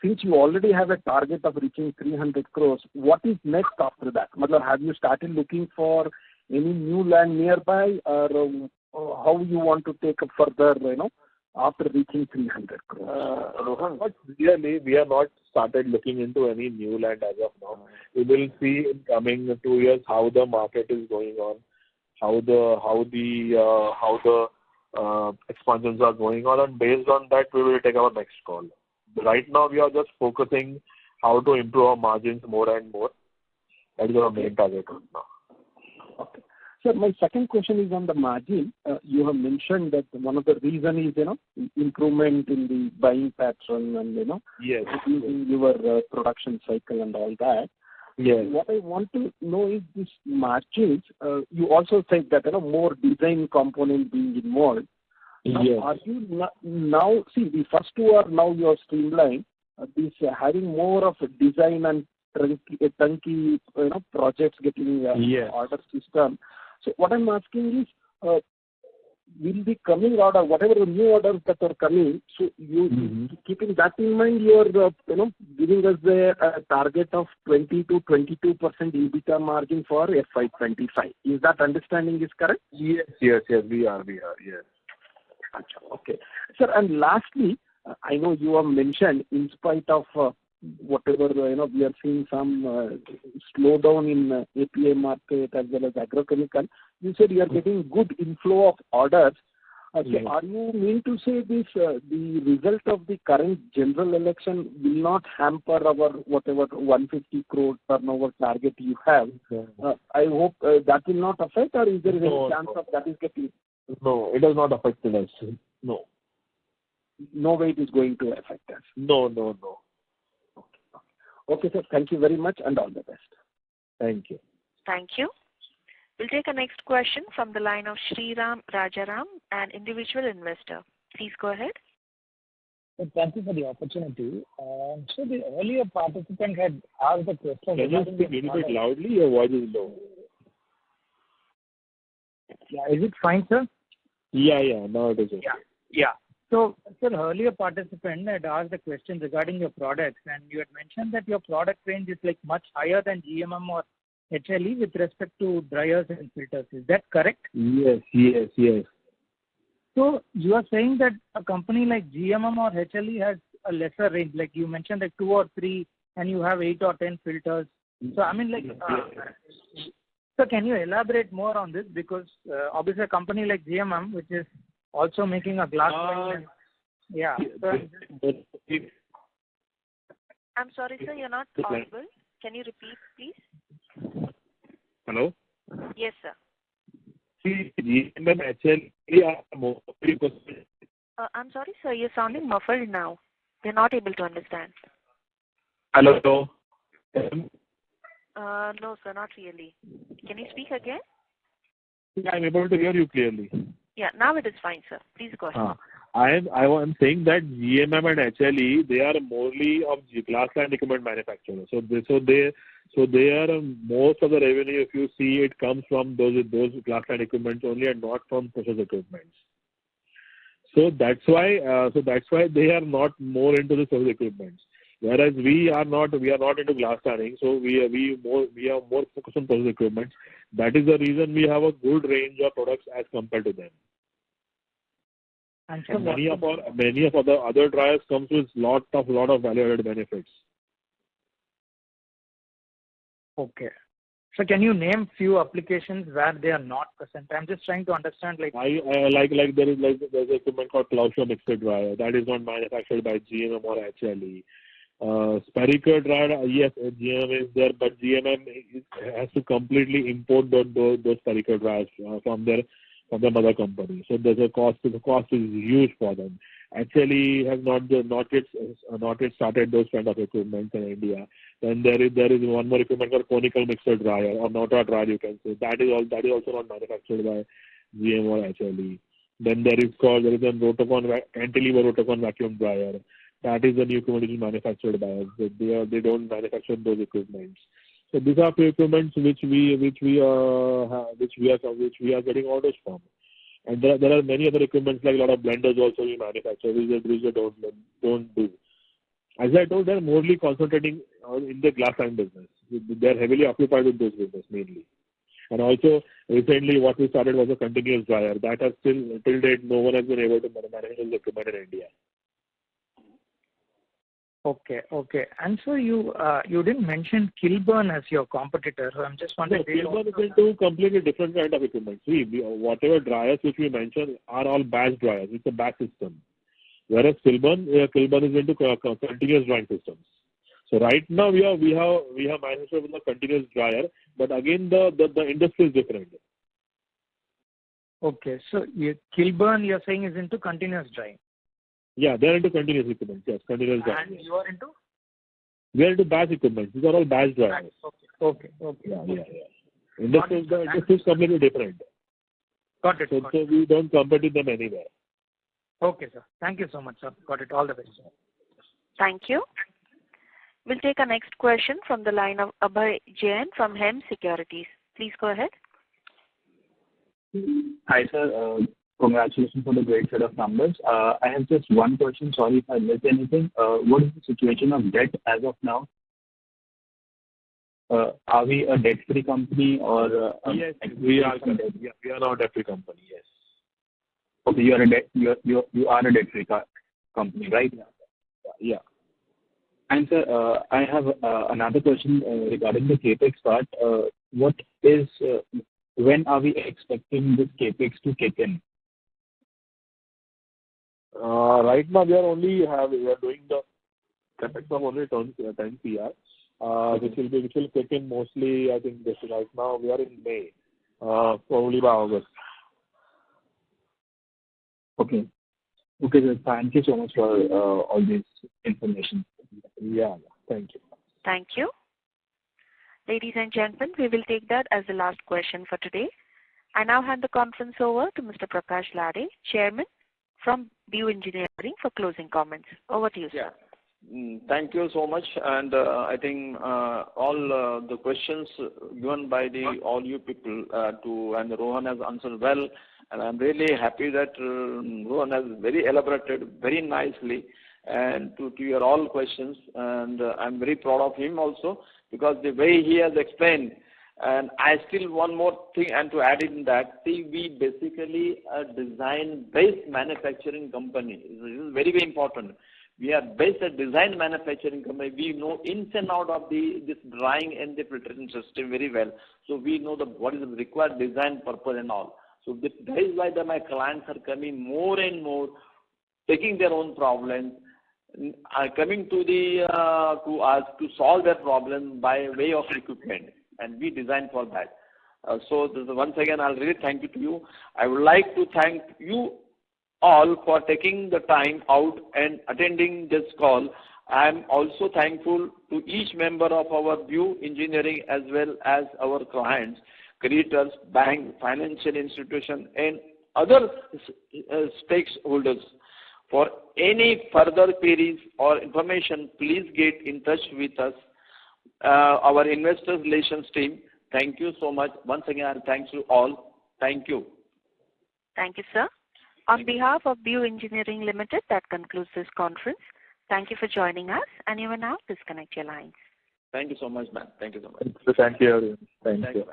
since you already have a target of reaching 300 crores, what is next after that? Have you started looking for any new land nearby, or how you want to take up further, after reaching 300 crores? Rohan, but really, we have not started looking into any new land as of now. We will see in coming 2 years how the market is going on, how the expansions are going on, and based on that, we will take our next call. Right now, we are just focusing how to improve our margins more and more. That is our main target right now. Okay. Sir, my second question is on the margin. You have mentioned that one of the reason is, improvement in the buying pattern and, reducing your production cycle and all that. Yes. What I want to know is this margins. You also said that, more design component being involved. Yes. Are you now, see, the first two are now your streamline, this having more of a design and turnkey, projects getting order system. So what I'm asking is, will the coming order, whatever the new orders that are coming, so you keeping that in mind, you are giving us a target of 20 to 22% EBITDA margin for FY25. Is that understanding is correct? Yes, we are, yes. Okay. Sir, and lastly, I know you have mentioned, in spite of whatever, we are seeing some slowdown in API market as well as agrochemical, you said you are getting good inflow of orders. So are you mean to say this, the result of the current general election will not hamper our whatever 150 crore turnover target you have? I hope that will not affect, or is there any chance of that is getting? No, it has not affected us. No. No way it is going to affect us. No. Okay, sir. Thank you very much and all the best. Thank you. Thank you. We'll take a next question from the line of Sriram Rajaram, an individual investor. Please go ahead. Thank you for the opportunity. So the earlier participant had asked the question. Can you speak a little bit loudly? Your voice is low. Yeah, is it fine, sir? Yeah. Now it is okay. Yeah. So, sir, earlier participant had asked a question regarding your products, and you had mentioned that your product range is like much higher than GMM or HLE with respect to dryers and filters. Is that correct? Yes. So you are saying that a company like GMM or HLE has a lesser range, like you mentioned, like 2 or 3, and you have 8 or 10 filters. So I mean, like, so can you elaborate more on this? Because obviously a company like GMM, which is also making a glass line, yeah. So I'm sorry, sir, you're not audible. Can you repeat, please? Hello? Yes, sir. See, GMM HLE are more 3%. I'm sorry, sir, you're sounding muffled now. We're not able to understand. Hello? No, sir, not really. Can you speak again? Yeah, I'm able to hear you clearly. Yeah, now it is fine, sir. Please go ahead. I am saying that GMM and HLE, they are morely of glass line equipment manufacturers. So they are most of the revenue, if you see, it comes from those glass line equipment only and not from process equipment. So that's why they are not more into the process equipment. Whereas we are not into glass lining, so we are more focused on process equipment. That is the reason we have a good range of products as compared to them. And so many of the other dryers comes with lot of value-added benefits. Okay. So can you name few applications where they are not present? I'm just trying to understand, like there's equipment called Clausium mixer dryer that is not manufactured by GMM or HLE. Spherical dryer, yes, GMM is there, but GMM has to completely import those spherical dryers from their mother company. So there's the cost is huge for them. HLE has not yet started those kind of equipment in India. Then there is one more equipment called conical mixer dryer or Nota dryer, you can say. That is also not manufactured by GM or HLE. Then there is a cantilever rotocon vacuum dryer. That is the new equipment which is manufactured by us. They don't manufacture those equipments. So these are few equipments which we are getting orders from. And there are many other equipments like a lot of blenders also we manufacture which they don't do. As I told, they're morely concentrating in the glass line business. They're heavily occupied with those business mainly. And also recently what we started was a continuous dryer. That has till date no one has been able to manufacture the equipment in India. Okay. And so you didn't mention Kilburn as your competitor. So I'm just wondering. Kilburn is into completely different kind of equipment. See, whatever dryers which we mentioned are all batch dryers. It's a batch system. Whereas Kilburn is into continuous drying systems. So right now we have manufactured with a continuous dryer, but again the industry is different. Okay, so Kilburn you're saying is into continuous drying. Yeah, they're into continuous equipment. Yes, continuous drying. And you are into? We are into batch equipment. These are all batch dryers. Okay. Yeah. Industry is completely different. Got it. So we don't compete with them anywhere. Okay, sir. Thank you so much, sir. Got it. All the best, sir. Thank you. We'll take our next question from the line of Abhay Jain from Hem Securities. Please go ahead. Hi, sir. Congratulations for the great set of numbers. I have just one question. Sorry if I missed anything. What is the situation of debt as of now? Are we a debt-free company or? Yes, we are. Yeah, we are now a debt-free company. Yes. Okay, you are a debt-free company, right? Yeah. And sir, I have another question regarding the capex part. When are we expecting this capex to kick in? Right now, we are doing the capex of only 10 CR, which will kick in mostly, I think, this right now, we are in May, probably by August. Okay. Okay, sir. Thank you so much for all this information. Yeah, thank you. Thank you. Ladies and gentlemen, we will take that as the last question for today. I now hand the conference over to Mr. Prakash Lade, Chairman from BEW Engineering, for closing comments. Over to you, sir. Yeah. Thank you so much. And I think all the questions given by all you people and Rohan has answered well. And I'm really happy that Rohan has very elaborated very nicely and to your all questions. And I'm very proud of him also because the way he has explained. And I still one more thing and to add in that, see, we basically a design-based manufacturing company. This is very, very important. We are based a design manufacturing company. We know ins and out of this drying and the filtration system very well. So we know what is the required design purpose and all. So that is why my clients are coming more and more, taking their own problems, are coming to us to solve their problem by way of equipment. And we design for that. So once again, I'll really thank you. I would like to thank you all for taking the time out and attending this call. I'm also thankful to each member of our BEW Engineering as well as our clients, creditors, bank, financial institution, and other stakeholders. For any further queries or information, please get in touch with us. Our investor relations team. Thank you so much. Once again, thanks to all. Thank you. Thank you, sir. On behalf of BEW Engineering Limited, that concludes this conference. Thank you for joining us, and you may now disconnect your lines. Thank you so much, ma'am. Thank you so much. Thank you, everyone. Thank you.